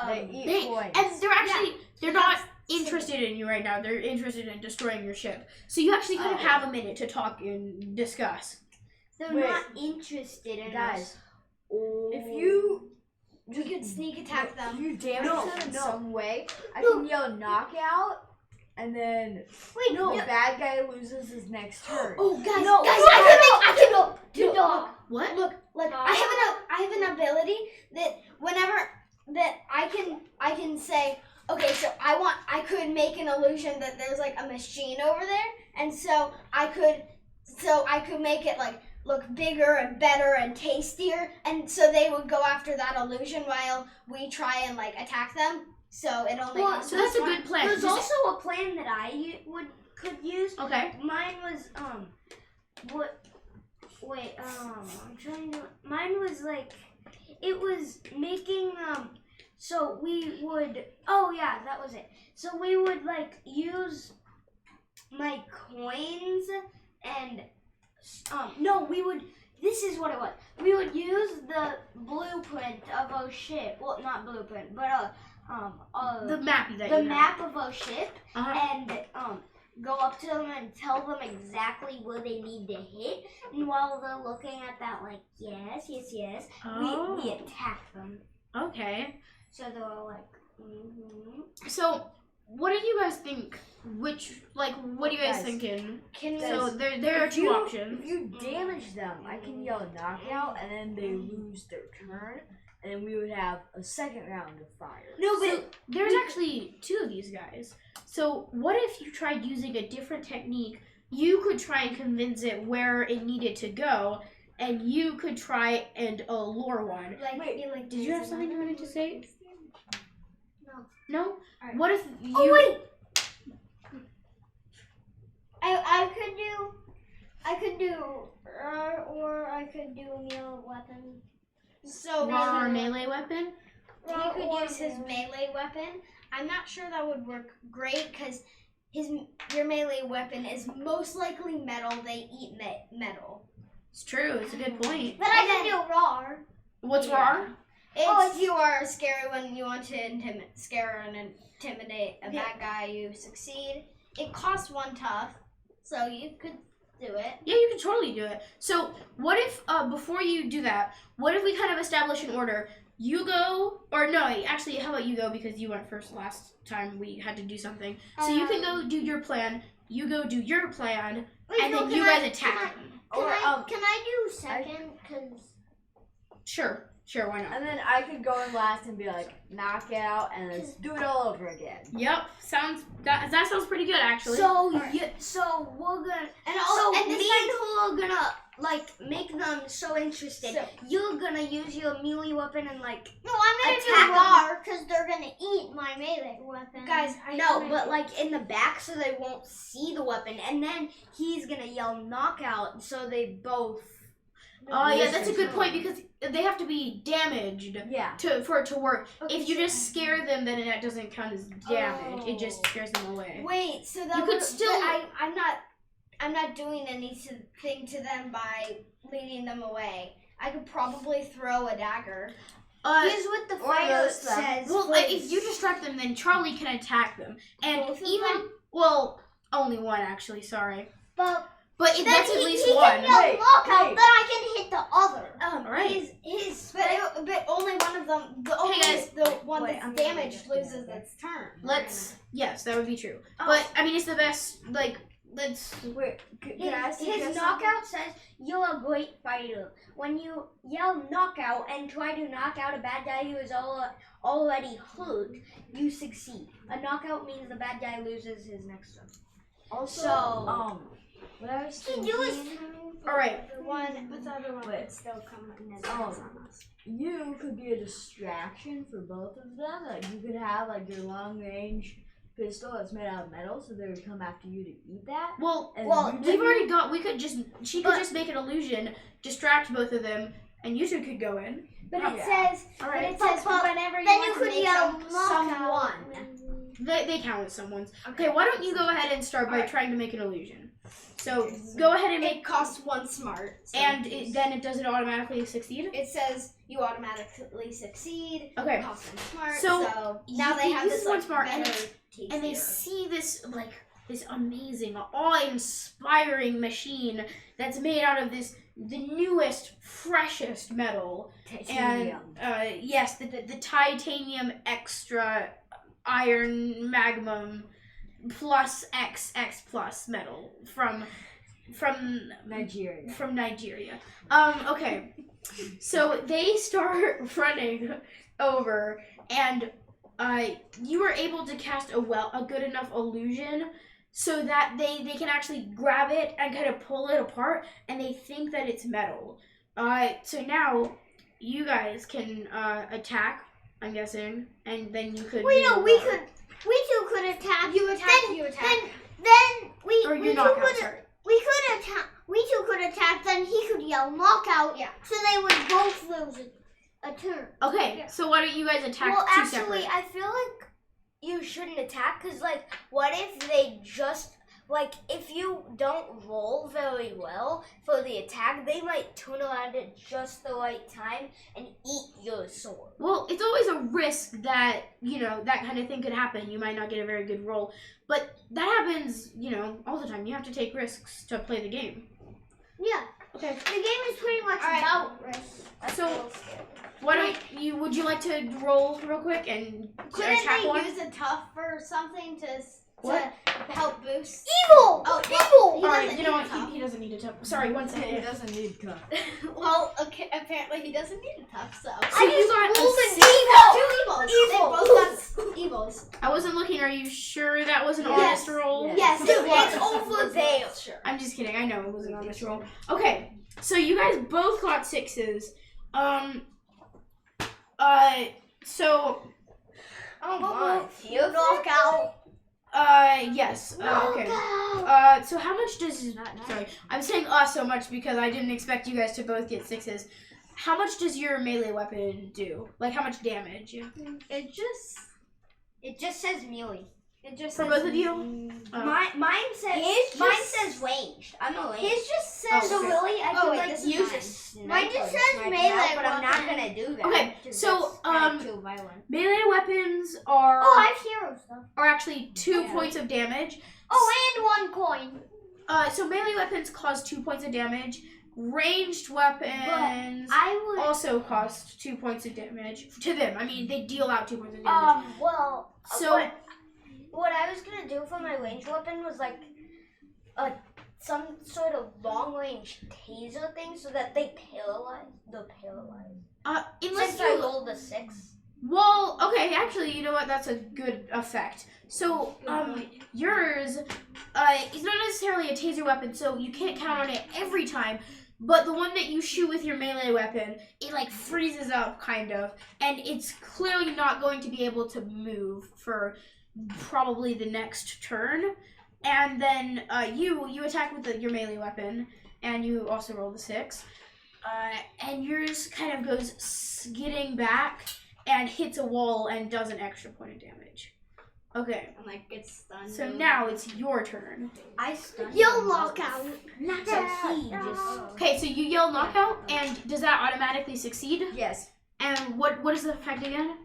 They eat They, coins. and they're actually they're not interested in you right now. They're interested in destroying your ship. So you actually kind of have a minute to talk and discuss. They're Wait. not interested in Guys, us. if you We could sneak attack if them. you damage them in no. some way, I can yell knockout, and then the bad guy loses his next turn. Oh, guys, No, guys, no, I can go. Do dog. What? Look, like I have an ability that whenever that I can say, okay, so I could make an illusion that there's like a machine over there, and so I could make it like look bigger and better and tastier, and so they would go after that illusion while we try and like attack them. So it only. Well, So that's a good plan. There's Just- also a plan that I could use. okay. Mine was what? Wait, I'm trying to. Mine was like, it was making So we would. Oh yeah, that was it. So we would like use my coins and no, we would. This is what it was. We would use the blueprint of our ship. Well, not blueprint, but The map that the you map of our ship, Uh-huh. and go up to them and tell them exactly where they need to hit. And while they're looking at that, like yes, Oh. we attack them. Okay. So they're like, mm-hmm. So, what do you guys think? What are you guys Guys, thinking? Can So there are If two you- options. If you damage them, I can yell knockout, and then they lose their turn, and then we would have a second round of fire. No, So there's actually two of these guys. So what if you tried using a different technique? You could try and convince it where it needed to go, and you could try and lure one. like, Wait, you like. Did you have something you wanted to say? No. No? Alright. What if you... Oh wait. I could do or I could do a melee weapon. So Raw or melee weapon? he could use his melee weapon. I'm not sure that would work great because your melee weapon is most likely metal. They eat metal. It's true. It's a good point. But I can do raw. What's Yeah. raw? You are scary when you want to scare and intimidate a bad guy. You succeed. It costs 1 tough, so you could do it. Yeah, you can totally do it. So what if, before you do that, what if we kind of establish an order? You go, or no, actually, how about you go because you went first last time we had to do something. So you can go do your plan, you go do your plan, and then you guys attack them. Can Or, I do second? Cause Sure, why not? And then I could go in last and be like knockout, and let's do it all over again. Yep, that sounds pretty good actually. so we're gonna And me this and who are gonna like make them so interested. So- You're gonna use your melee weapon and like No, I'm gonna attack do them. raw because they're gonna eat my melee weapon. Guys, no, but like in the back so they won't see the weapon, and then he's gonna yell knockout so they both. Oh yeah, Yes, that's a yes, good yes. point because they have to be damaged Yeah. for it to work. Okay, If you so- just scare them, then that doesn't count as damage. It just scares them away. Wait, so that You could would- still- but I'm not doing anything to them by leading them away. I could probably throw a dagger. Here's what the Or fighter roast them. says. Well, first. if you distract them, then Charlie can attack them, and Both of even well, only one actually. Sorry, but but then that's at he least can one. yell Wait, knockout, wait. then I can hit the other. Alright. But only one of them. guys. The one Wait, that's I'm gonna damaged get loses together. its turn. Yes, that would be true. Oh. But I mean, it's the best. Like, let's. Wait, can I His suggest knockout says you're a great fighter. When you yell knockout and try to knock out a bad guy who is already hurt, you succeed. A knockout means the bad guy loses his next turn. Also, So- what I was Can thinking, you All right. The one with the other one Wait. would still come and Oh. advance on us. you could be a distraction for both of them. Like you could have like your long range pistol that's made out of metal, so they would come after you to eat that. Well, And Well, you we've could- already got. We could just. She could But- just make an illusion, distract both of them, and you two could go in. But Yeah. it says All But right. it says But whenever you then want you to could make yell someone. They count as someone's. Okay, why don't you go ahead and start by Alright. trying to make an illusion? So go ahead and It make. costs 1 smart. So And then it does it automatically succeed. it says you automatically succeed. Okay. Cost 1 smart. So, So now they have this this is 1 like, smart, and better and they tastier. see this this amazing, awe-inspiring machine that's made out of the newest, freshest metal, and Titanium. yes, the titanium extra iron magnum plus XX plus metal from Nigeria. Nigeria. Okay. So they start running over, and you were able to cast a good enough illusion so that they can actually grab it and kind of pull it apart, and they think that it's metal. So now you guys can attack I'm guessing, and then you could. Wait, do no, we two could attack. You attack. Then we Or we you two knock out. could Sorry. we could attack. We two could attack. Then he could yell knockout. Yeah. So they would both lose a turn. Okay, so why don't you guys attack Well, two actually, separate? I feel like you shouldn't attack because, like, what if they just, like, if you don't roll very well for the attack, they might turn around at just the right time and eat your sword. Well, it's always a risk that, that kind of thing could happen. You might not get a very good roll. But that happens, all the time. You have to take risks to play the game. Yeah. Okay. The game is pretty much All right. about risk. So, would you like to roll real quick and Couldn't attack they one? use a tough or something to What? help boost? Evil. Oh, Evil. He All right, doesn't you know need what? tough. He doesn't need a tough. Sorry, one He second. doesn't need tough. Well, okay, apparently he doesn't need a tough, so. So you got a rolled an six. Two evils. They both got evils. I wasn't looking. Are you sure that was an Yes. honest roll? Yes. Yes, It's over there. Sure. I'm just kidding. I know it was an honest roll. Okay, so you guys both got sixes. So, Oh my. You knock out. yes. Okay. Knockout. So how much does? Sorry, I'm saying so much because I didn't expect you guys to both get sixes. How much does your melee weapon do? Like how much damage? It just says melee. It just For says both of you? Mine says ranged. I'm a ranged. His just says. Oh, okay. really, I Oh, could wait, like this is use mine. a Mine just sniper to says snipe melee out, but I'm not weapon. gonna do that. Okay, 'cause so, that's kinda too violent. Melee weapons are Oh, I have hero stuff. are actually 2 Yeah. points of damage. Oh, and 1 coin. So melee weapons cause 2 points of damage. Ranged weapons I would. also cost 2 points of damage to them. I mean, they deal out 2 points of damage. Well, So- what I was gonna do for my ranged weapon was like some sort of long range taser thing so that they're paralyzed. Unless Since I you rolled a 6. well, okay, actually, you know what? That's a good effect. So, yours is not necessarily a taser weapon, so you can't count on it every time. But the one that you shoot with your melee weapon, it like freezes up kind of, and it's clearly not going to be able to move for probably the next turn. And then you attack with your melee weapon, and you also roll the 6. And yours kind of goes skidding back and hits a wall and does an extra point of damage. Okay, And like it's stunned. so now it's your turn. I stunned. You'll him. knock out. So he just Okay, so you yell knockout, and does that automatically succeed? Yes. And what is the effect again?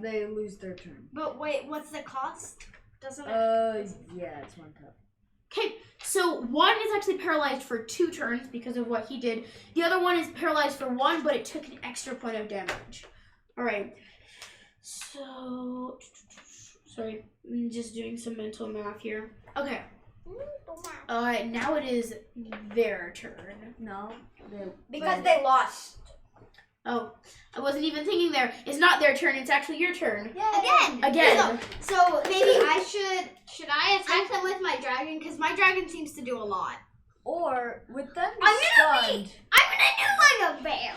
They lose their turn. But wait, what's the cost? Doesn't it? Yeah, it's 1 tough. Okay, so one is actually paralyzed for 2 turns because of what he did. The other one is paralyzed for 1, but it took an extra point of damage. All right. So, sorry, I'm just doing some mental math here. Okay. Now it is their turn. No. because they lost. Oh, I wasn't even thinking there. It's not their turn. It's actually your turn. Again. Again. So maybe I should I attack them with my dragon? Because my dragon seems to do a lot. Or with them I'm gonna stunned. I'm gonna do like a bear.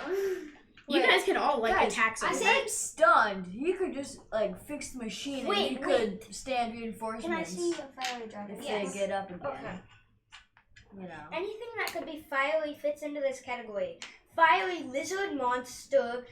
You guys can all like Guys, attack I something. said stunned. He could just like fix the machine and he Wait, could stand reinforcements Can I see a fiery dragon? if Yes. they get up again. Okay. You know. Anything that could be fiery fits into this category. Fiery lizard monster,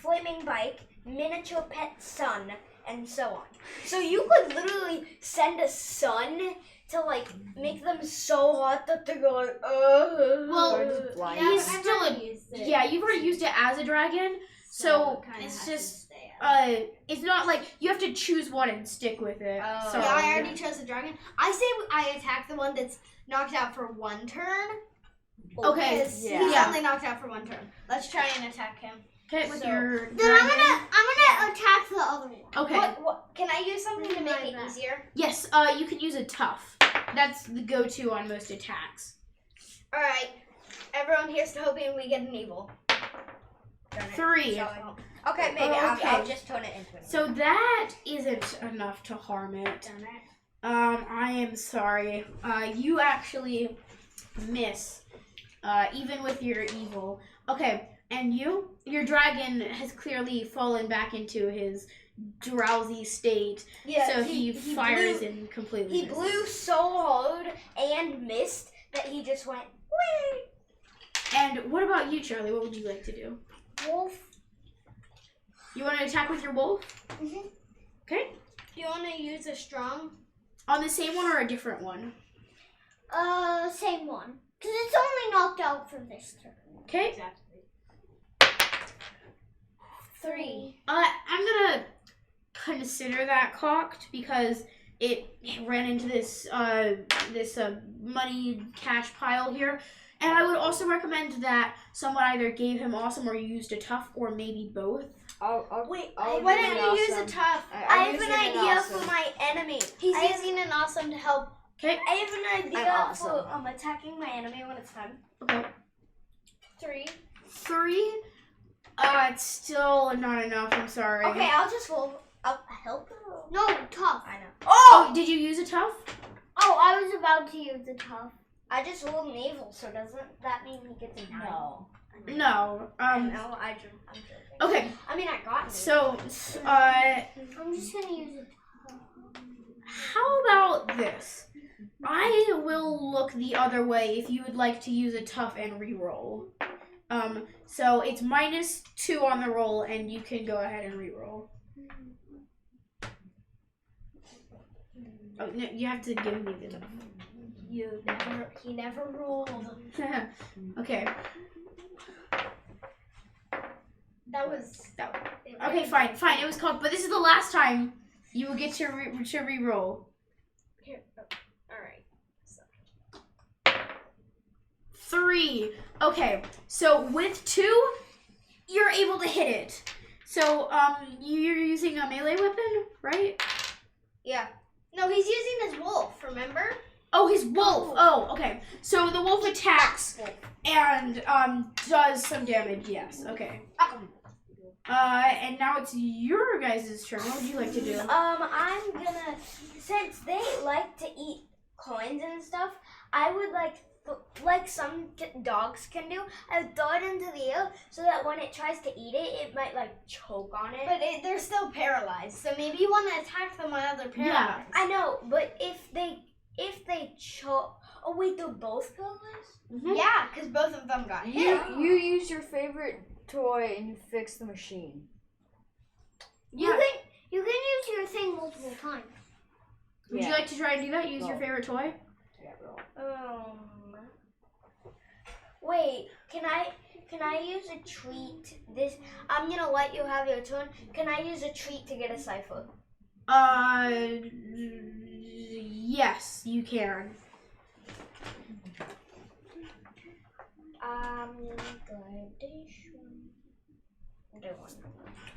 flaming bike, miniature pet sun, and so on. So you could literally send a sun to like make them so hot that they go like, Well, Or just blind. he's but I've still already used it. Yeah, you've already used it as a dragon, so it kinda it's has to just stay out. it's not like you have to choose one and stick with it. Oh. Sorry. Yeah, I already chose a dragon. I say I attack the one that's knocked out for 1 turn. Okay. Because Yeah. he's Yeah. only knocked out for 1 turn. Let's try and attack him. Okay, with So- your Then I'm dragon. gonna attack the other one. Okay. What? Can I use something to make it Like that. easier? Yes. You can use a tough. That's the go-to on most attacks. All right. Everyone, here's to hoping we get an evil. Darn it. 3. So- Okay, maybe Okay. I'll just turn it into it. So that isn't enough to harm it. Darn it. I am sorry. You actually miss, even with your evil. Okay, And your dragon has clearly fallen back into his drowsy state. Yeah, so he fires blew, and completely He misses. blew so hard and missed that he just went, whee! And what about you, Charlie? What would you like to do? Wolf. You want to attack with your wolf? Mhm. Okay. Do you want to use a strong? On the same one or a different one? Same one. Because it's only knocked out for this turn. Okay. Exactly. 3. I'm gonna consider that cocked because it ran into this money cash pile here, and I would also recommend that someone either gave him awesome or used a tough, or maybe both. Wait, Why don't you use a tough? I have an idea for my enemy. He's I have- using an awesome to help. Okay. I have an idea I'm for awesome. attacking my enemy when it's time. Okay. 3. 3. It's still not enough. I'm sorry. Okay, I'll just roll. I'll help her roll. No, tough. I know. Oh, did you use a tough? Oh, I was about to use the tough. I just rolled naval, so doesn't that mean he gets a 9? No. No. No, I'm joking. Okay. I mean, I got it. So, I'm just gonna use it. how about this? I will look the other way if you would like to use a tough and re-roll. So it's -2 on the roll, and you can go ahead and re-roll. Oh, no, you have to give me the tough. He never rolled. Okay. That was. Okay, fine. It was called, but this is the last time you will get to re-roll. Here. All right. 3. Okay, so with 2, you're able to hit it. So, you're using a melee weapon, right? Yeah. No, he's using his wolf. Remember? Oh, his wolf. Oh, okay. So the wolf attacks and does some damage. Yes. Okay. And now it's your guys' turn. What would you like to do? I'm gonna, since they like to eat coins and stuff, I would like some dogs can do, I would throw it into the air so that when it tries to eat it, it might like choke on it. But they're still paralyzed, so maybe you want to attack them while they're paralyzed. I know, but if they choke, oh wait, they're both paralyzed? Yeah, because both of them got hit. You use your favorite toy and you fix the machine. You can use your thing multiple times. Would you like to try and do that? Use your favorite toy? Yeah, roll. Wait, can I use a treat? I'm gonna let you have your turn. Can I use a treat to get a cipher? Yes, you can.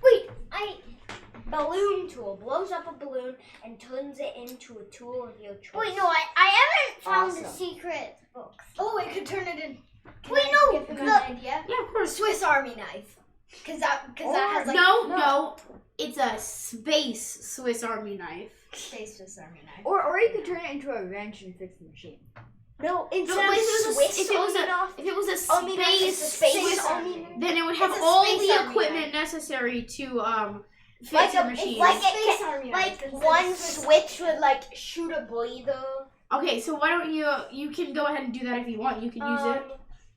Wait, balloon tool blows up a balloon and turns it into a tool of your choice. Wait, no, I haven't found the Awesome. secret book. Oh, it could turn it in. Wait, no, Give him the- an idea. Yeah, of course. Swiss Army knife. Because that has like No. It's a space Swiss Army knife. space Swiss Army knife. Or you could turn it into a wrench and fix the machine. No, instead No, of but if it was a- Swiss if it was a- Army knife, If it was a Army knife, it's a space Space Swiss Army Army, knife. then it would have It's a all Space the Army equipment necessary to fix Like a a- machine. like Space Army knife. like instead of one Swiss- switch would like shoot a breather. Okay, so why don't you can go ahead and do that if you want. You can use it.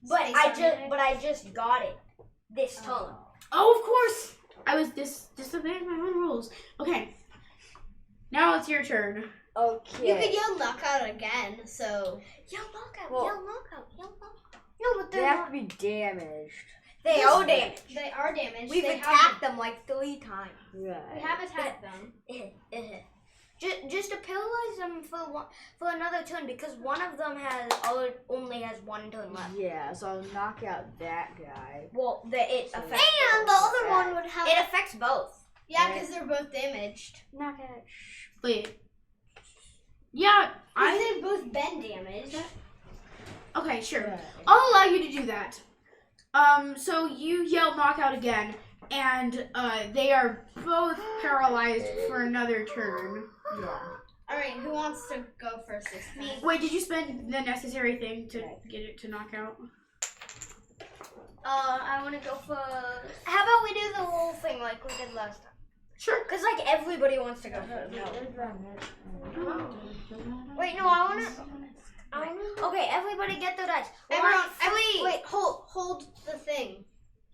But Space Army I just got it this turn. Oh, of course. I was disobeying my own rules. Okay. Now it's your turn. Okay. You could yell knockout again, so Yell knockout! Well- Yell knockout! Yell knockout! No, but They they're have not. to be damaged. They Yes, are damaged. they are damaged. We've they attacked them like 3 times. Right. We have attacked them. Just to paralyze them for another turn because one of them only has 1 turn left. Yeah, so I'll knock out that guy. Well, it So- affects And the both. other one would have. It affects both. Yeah, because they're both damaged. Knock it. Wait. Yeah, Because they've both been damaged. okay, sure. Right. I'll allow you to do that. So you yell knockout again, and they are both paralyzed for another turn. Yeah. All right, who wants to go first this time? Wait, did you spend the necessary thing to get it to knock out? I want to go for. How about we do the whole thing like we did last time? Sure. Cause like everybody wants to go first. Wait, no, I want to. Okay, everybody get the dice. Everyone, Three. wait, hold the thing.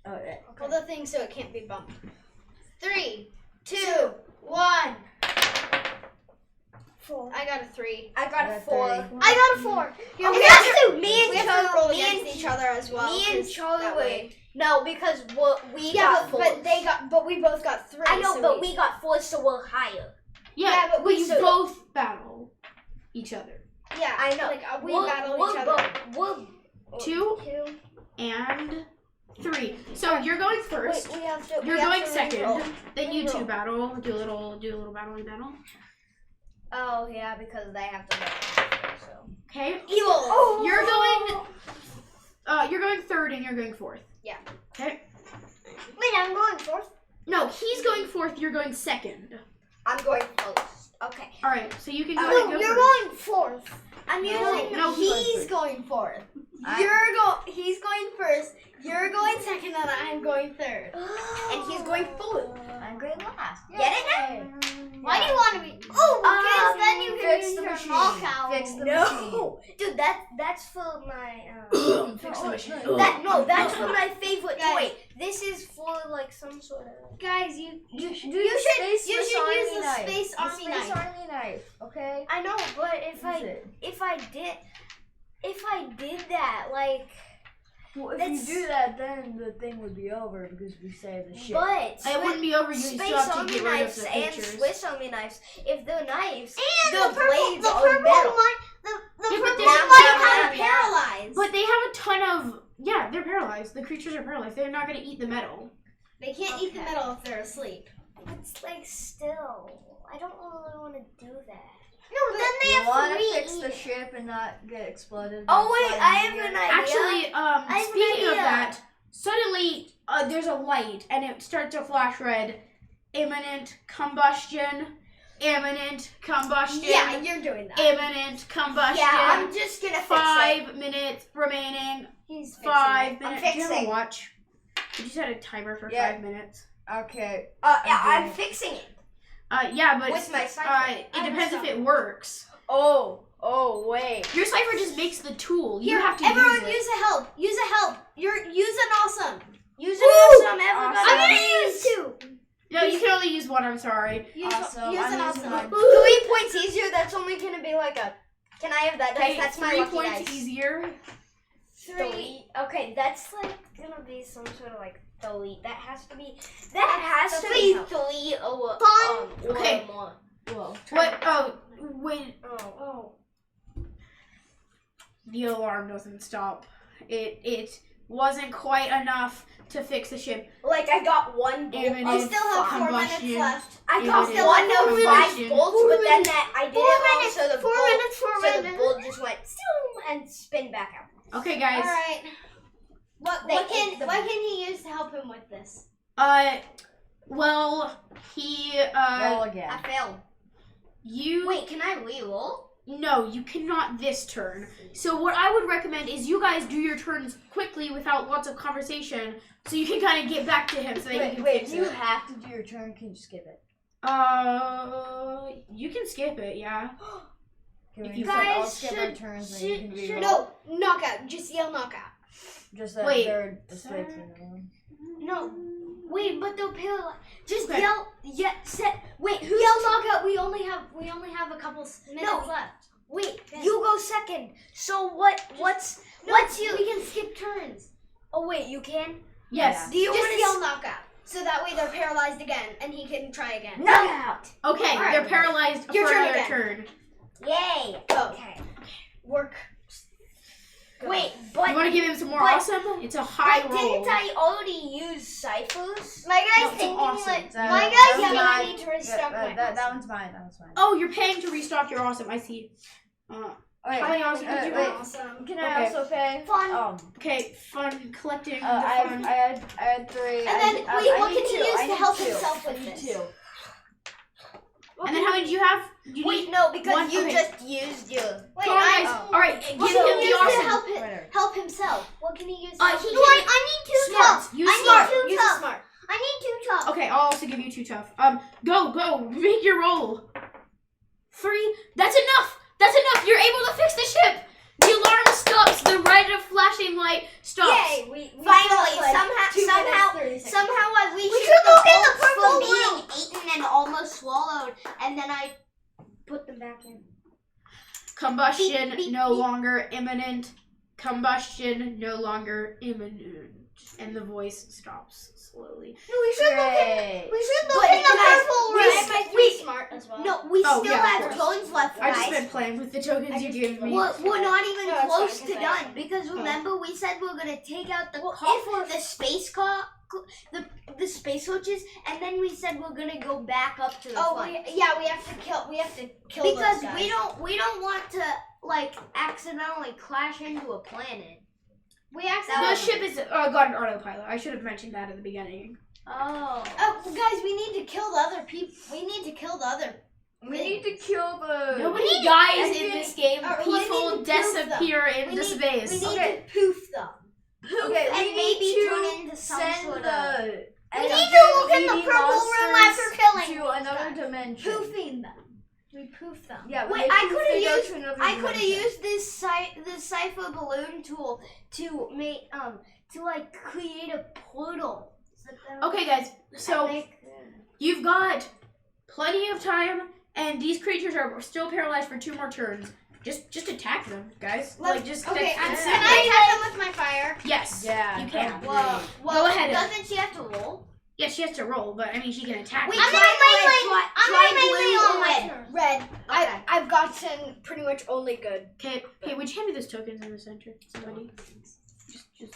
Oh, yeah. Hold the thing so it can't be bumped. 3, 2, 1. 4. I got a 3. I got a 4. I I got a 4. Here, Okay, we have to, me we and have to roll Charlie. against each other as well. Me and 'cause Charlie that were. way- No, because we Yeah, got 4. but we both got 3. I know, so but we got 4, so we're higher. Yeah, but we you still- both battle each other. Yeah, I know. Like we We're- battle we're each other. We're 2 2. and 3. So you're going first. Wait, we have to. You're we have going to second. re-roll. Then you two Reroll. battle. Do a little battling battle. Oh yeah, because they have to. So. Okay. Evil. You're going third and you're going fourth. Yeah. Okay. Wait, I'm going 4th. No, he's going fourth. You're going second. I'm going first. Okay. All right. So you can go ahead No, and go you're first. going 4th. I'm usually. No, He's going fourth. He's going first. You're going second, and I'm going third. And he's going 4th. I'm going last. Get it now? Why do you want to be? Oh, because then you can Fix use the your machine. knockout. Fix the machine. No, dude, that's for my. Fix the machine. That's for my favorite Guys. toy. This is for like some sort of. Guys, you should should use the Space Army Space knife. Army knife, okay? I know, but if Use it. if I did that, like, Well, if That's- you do that, then the thing would be over because we saved the ship. but It wouldn't be over. You still Space have to Army get rid of knives the and pictures. Swiss Army knives, if they're knives, And the blades are purple metal. one, the Yeah, but purple they're one might not have paralyzed. But they have a ton of. Yeah, they're paralyzed. The creatures are paralyzed. They're not going to eat the metal. They can't eat the Okay. metal if they're asleep. It's like still, I don't really want to do that. No, then they You have want to 3. fix the ship and not get exploded? Oh by wait, flying I have here? an idea. Actually, have an speaking of idea. that, suddenly there's a light and it starts to flash red. Imminent combustion. Imminent combustion. Yeah, you're doing that. Imminent combustion. Yeah, I'm just gonna fix it. 5 minutes remaining. He's fixing 5 it. minutes. I'm Do you have a fixing. watch? Did you set a timer for Yeah. 5 minutes? Okay. Yeah, I'm I'm fixing it Yeah, but with my it cipher. depends if it works. Oh, wait. Your cipher just makes the tool. You Here, have to everyone, use it. use a help. Use a help. Use an awesome. Use it awesome, everybody. Awesome. I'm gonna use 2. No, you can only use one. I'm sorry. Use, Awesome. use I'm an using awesome. mine. 3 points easier. That's only gonna be like a. Can I have that dice? Okay, That's my 3 lucky points dice. easier. 3. Okay, that's like gonna be some sort of like 3. That has to be. That has to be 3 or Okay. or more. Whoa. What? Oh, when Oh. the alarm doesn't stop, it wasn't quite enough to fix the ship. Like I got 1 bolt. Imminent I still have 4 minutes combustion. left. I got Imminent 1 of 5 combustion. bolts, but then that I did 4 it wrong, minutes, so the 4 bolt, minutes, 4 so the minutes. bolt just went zoom and spin back out. Okay, guys. All right. What They what ate the can he use to help him with this? Well, he Roll again. I failed. you. Wait, can I re-roll? No, you cannot this turn. So what I would recommend is you guys do your turns quickly without lots of conversation, so you can kind of get back to him so that you can Wait, fix do you it. have to do your turn? Can you skip it? You can skip it, yeah. Can If we you just like all guys skip our should- turns and you can reroll? No, knockout. Just yell knockout. Just that Wait. they're asleep. You know? No. Wait, but they're paralyzed. Just Okay. yell. Yeah. Wait. Yell knockout. We only have a couple minutes left. Wait, Yes. you go second. So what's you? We can skip turns. Oh wait, you can? Yes. Do you Just want yell knockout. So that way they're paralyzed again, and he can try again. knockout? Okay, Alright. they're paralyzed Your for turn another again. turn. Yay. Go. Okay. Work. Wait, You but want to give him some more but- awesome? It's a high but roll. didn't I already use ciphers? My No, guy's it's thinking awesome. like That- my that guy's one's yelling. I mine. need to restock my that one's mine. That one's mine. Oh, you're paying to restock your awesome. I see. Wait, How many awesome did you wait. want? Awesome. Can I Okay. also pay? Fun. Okay, fun collecting the I fun. had 3. And then, wait, what need can he 2. use I to need help 2. himself with I need this? 2. And then how many did you have? You Wait, need no, because one- you okay. just used your. Wait, Come on, guys. All right, give him What the can he use to awesome. help himself? What can he use? Uh, to he help can- I need two Smart. tough. Use I smart. need two Use a tough. smart. I need two tough. Okay, I'll also give you 2 tough. Go, make your roll. 3. That's enough. That's enough. You're able to fix the ship. The alarm stops. The red flashing light stops. Yay! We Finally, still have, like, 2 minutes, 30 seconds. somehow I reached We should go get the bolts purple from being eaten and almost swallowed, and then I put them back in. Combustion Beep, beep, no beep. longer imminent. Combustion no longer imminent. And the voice stops slowly. No, we should look in. Great. We should look But in the guys, purple We room. have my 3 smart as well. No, we Oh, still yeah, of have course. tones left, I've just guys. been playing with the tokens you gave me. We're not even No, it's close fine, to 'cause done because remember we said we are gonna take out the the space car, the space coaches, and then we said we're gonna go back up to the Oh, front. we have to kill Because those guys. we don't want to like accidentally crash into a planet. We The accidentally. ship is got an autopilot. I should have mentioned that at the beginning. Oh. Oh, guys, we need to kill the other people. We need to kill the other. We need to kill the. Nobody dies and in we- this game. or we need People to prove disappear We into need space. to poof them. Okay, and we maybe need to turn into some send sort of. the. We need to look in the NPD purple room monsters after killing to another dimension. Poofing them. We poof them. Yeah, Wait, they I poof, coulda they go used- to another I could have dimension. used this cipher balloon tool to make to like create a portal. Okay, guys. So you've got plenty of time, and these creatures are still paralyzed for 2 more turns. Just attack them, guys. Like just Okay, that's- can I attack them with my fire? Yes. Yeah, You can. that'd be Well, great. well, Go ahead. Doesn't she have to roll? Yes, she has to roll, but I mean she can attack. Wait, you. I'm try gonna red, melee- try- I'm try gonna melee blue on or my red. turn. Red. Okay. I've gotten pretty much only good. Okay, would you hand me those tokens in the center? Somebody. Just.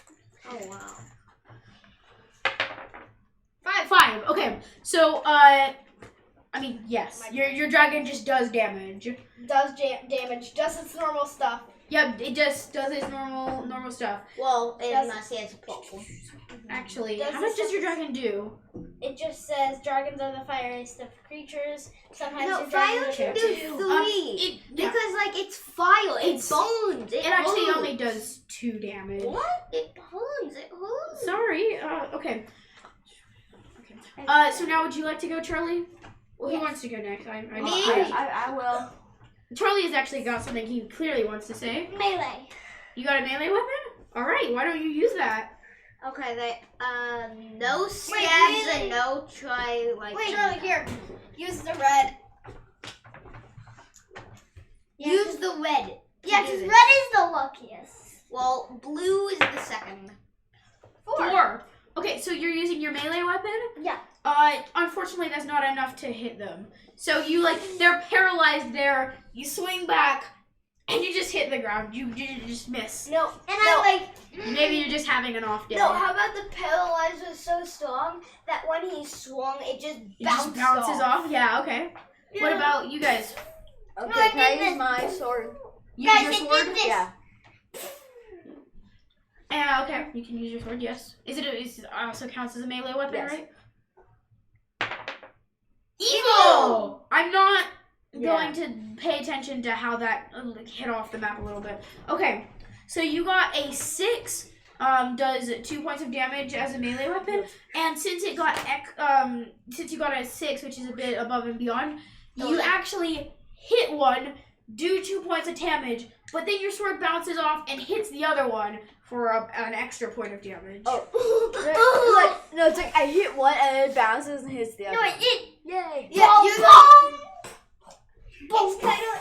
Oh wow. 5. Okay, so I mean yes, your dragon just does damage. Does damage. Does its normal stuff. Yep, it just does its normal stuff. Well, Does- unless he has a purple. Actually, Does how this much does your dragon do? It just says dragons are the fieriest of creatures. Sometimes No, your fire dragon can is do two. 3 because like it's fire, It's- it burns, It actually burns. only does 2 damage. What? It burns. It hurts. Sorry. Okay. So now would you like to go, Charlie? Well, who wants to go next? I Me? I will. Charlie has actually got something he clearly wants to say. Melee. You got a melee weapon? All right. Why don't you use that? Okay, they no stabs really? and no try like. Wait, Charlie, here. Use the red. Use the red. Yeah, do because this. red is the luckiest. Well, blue is the second. 4. Okay, so you're using your melee weapon? Yeah. Unfortunately, that's not enough to hit them. So you they're paralyzed there. You swing back, and you just hit the ground. You just miss. No. And I Maybe you're just having an off day. No, how about the paralyzer was so strong that when he swung, it just It just bounced bounces off. Yeah. Okay. What about you guys? Okay, can I use my sword? Use Guys, your it sword? did this. Yeah. Yeah. Okay. You can use your sword. Yes. It also counts as a melee weapon, Yes. right? Evil. I'm not going to pay attention to how that hit off the map a little bit. Okay. So you got a 6. Does 2 points of damage as a melee weapon, and since it got since you got a 6, which is a bit above and beyond, you actually hit one, do 2 points of damage, but then your sword bounces off and hits the other one for an extra point of damage. Oh. No, it's like I hit one and it bounces and hits the other. No, it did. Yay. Yeah,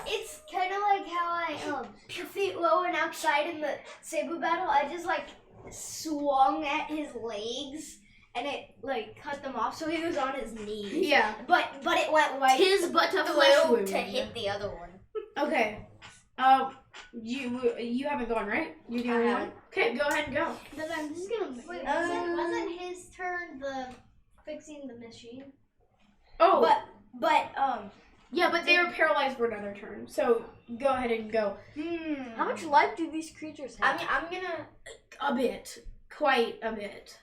it's kind of like how I feet low and outside in the saber battle. I just like swung at his legs and it like cut them off, so he was on his knees. Yeah. But it went right Tis but a flesh through wound. to hit the other one. Okay. You haven't gone, right? You're the only one. haven't. Okay, go ahead and go. But I'm just gonna wait. Wasn't his turn the fixing the machine? Oh. But Yeah, but they were paralyzed for another turn, so go ahead and go. How much life do these creatures have? I'm gonna A bit. Quite a bit.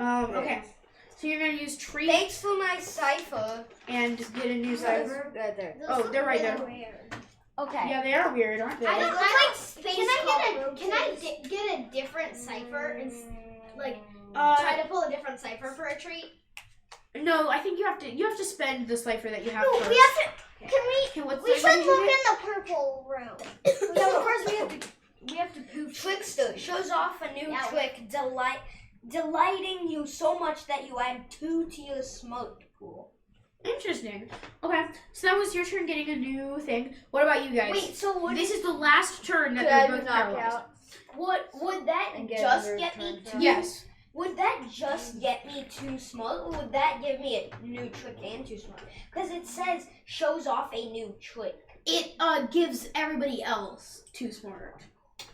Okay. So you're gonna use treats Thanks for my cipher. and get a new cipher. Right there. Oh, they're right there. Okay. Yeah, they are weird, aren't they? I don't Look like like space Can I get a different cipher and like Uh, try to pull a different cipher for a treat? no, I think you have to spend the cipher that you have No, first. we have to. Can Okay, what's we the should what did you look get? in the purple room. So first we have to poof. Trickster shows off a new Yeah. trick, delighting you so much that you add 2 to your smoke pool. Interesting. Okay, so that was your turn getting a new thing. What about you guys? Wait, so would This is the last turn that Could I they're do both paralyzed. knockout? would that And get just another get me turn 2? for- Yes. Would that just get me 2 smoke, or would that give me a new trick and 2 smoke? Because it says shows off a new trick. It gives everybody else 2 smart.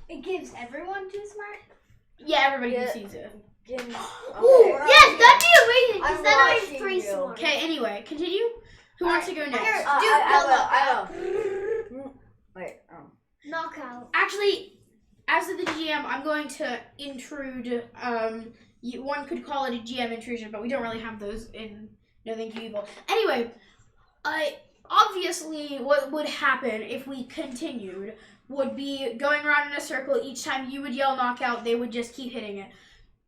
It gives everyone 2 smart. Yeah, everybody Yeah. who sees it. Give me- Ooh, okay. yes, that'd be amazing. I'm Because then I have watching 3 you. smoke. Okay, anyway, continue. Who wants to go next? Here, I will. Wait. Oh. Knockout. Actually, as the GM, I'm going to intrude. One could call it a GM intrusion, but we don't really have those in No Thank You Evil. Anyway, obviously, what would happen if we continued would be going around in a circle. Each time you would yell knockout, they would just keep hitting it.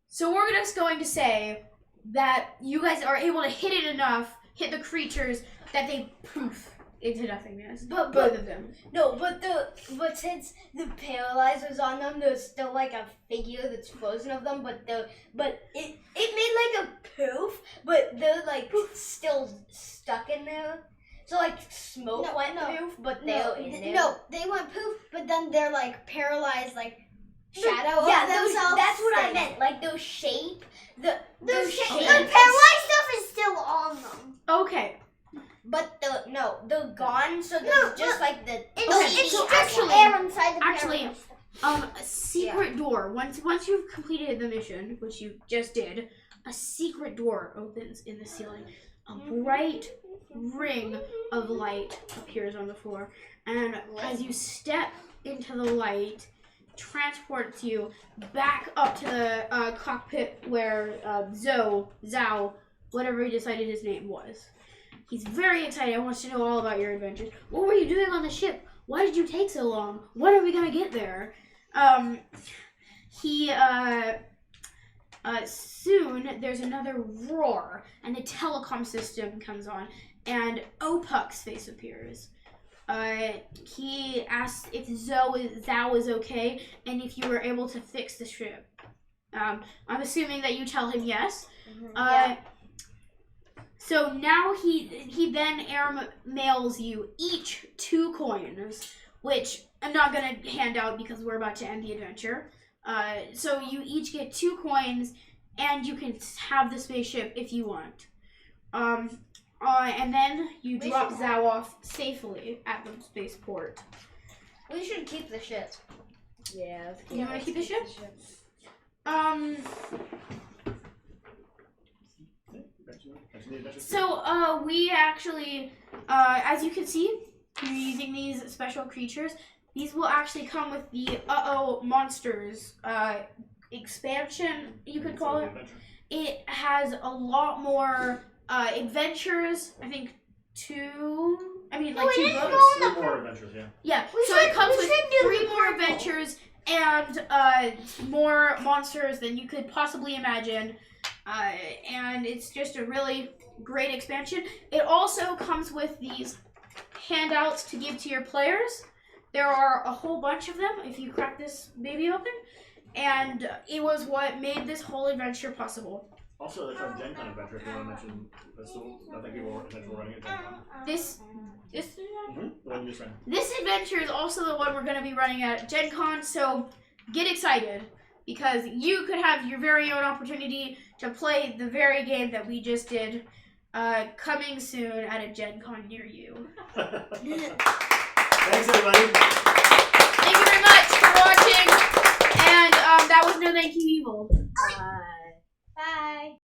So we're just going to say that you guys are able to hit it enough, hit the creatures, that they poof into nothingness. But Both of them. no, but since the paralyzer's on them, there's still like a figure that's frozen of them. But it made like a poof, but they're like still stuck in there. So like smoke went poof, but they're in there. No, they went poof, but then they're like paralyzed, like shadow Yeah, of those, themselves. that's what I thing. meant. Like those shape, the shape. Okay. The paralyzed stuff is still on them. Okay. But they're gone. So there's just like the. It's so just actually- air inside the actually, paralyzed. A secret door. Once you've completed the mission, which you just did, a secret door opens in the ceiling. A bright ring of light appears on the floor, and as you step into the light, transports you back up to the cockpit where Zhao, whatever he decided his name was. He's very excited. He wants to know all about your adventures. What were you doing on the ship? Why did you take so long? When are we gonna get there? Soon there's another roar, and the telecom system comes on, and Opuk's face appears. He asks if Zhao is okay, and if you were able to fix the ship. I'm assuming that you tell him yes. So now he then mails you each 2 coins, which I'm not gonna hand out because we're about to end the adventure. So you each get 2 coins, and you can have the spaceship if you want. And then you drop Zhao off safely at the spaceport. We should keep the ship. Yeah. Let's You wanna keep the ship? So we actually, as you can see, you're using these special creatures. These will actually come with the Monsters expansion, you could call it. It has a lot more adventures. I think 2 books. 3 more adventures, yeah. Yeah, so should- it comes we with should do 3 the more purple. adventures and more monsters than you could possibly imagine. And it's just a really great expansion. It also comes with these handouts to give to your players. There are a whole bunch of them if you crack this baby open. And it was what made this whole adventure possible. Also, there's our Gen Con adventure, if you want to mention. That's the I think people were running at Gen Con. This The one you just ran. This adventure is also the one we're going to be running at Gen Con, so get excited because you could have your very own opportunity to play the very game that we just did coming soon at a Gen Con near you. Thanks, everybody. Thank you very much for watching, and that was No Thank You Evil. Bye. Bye.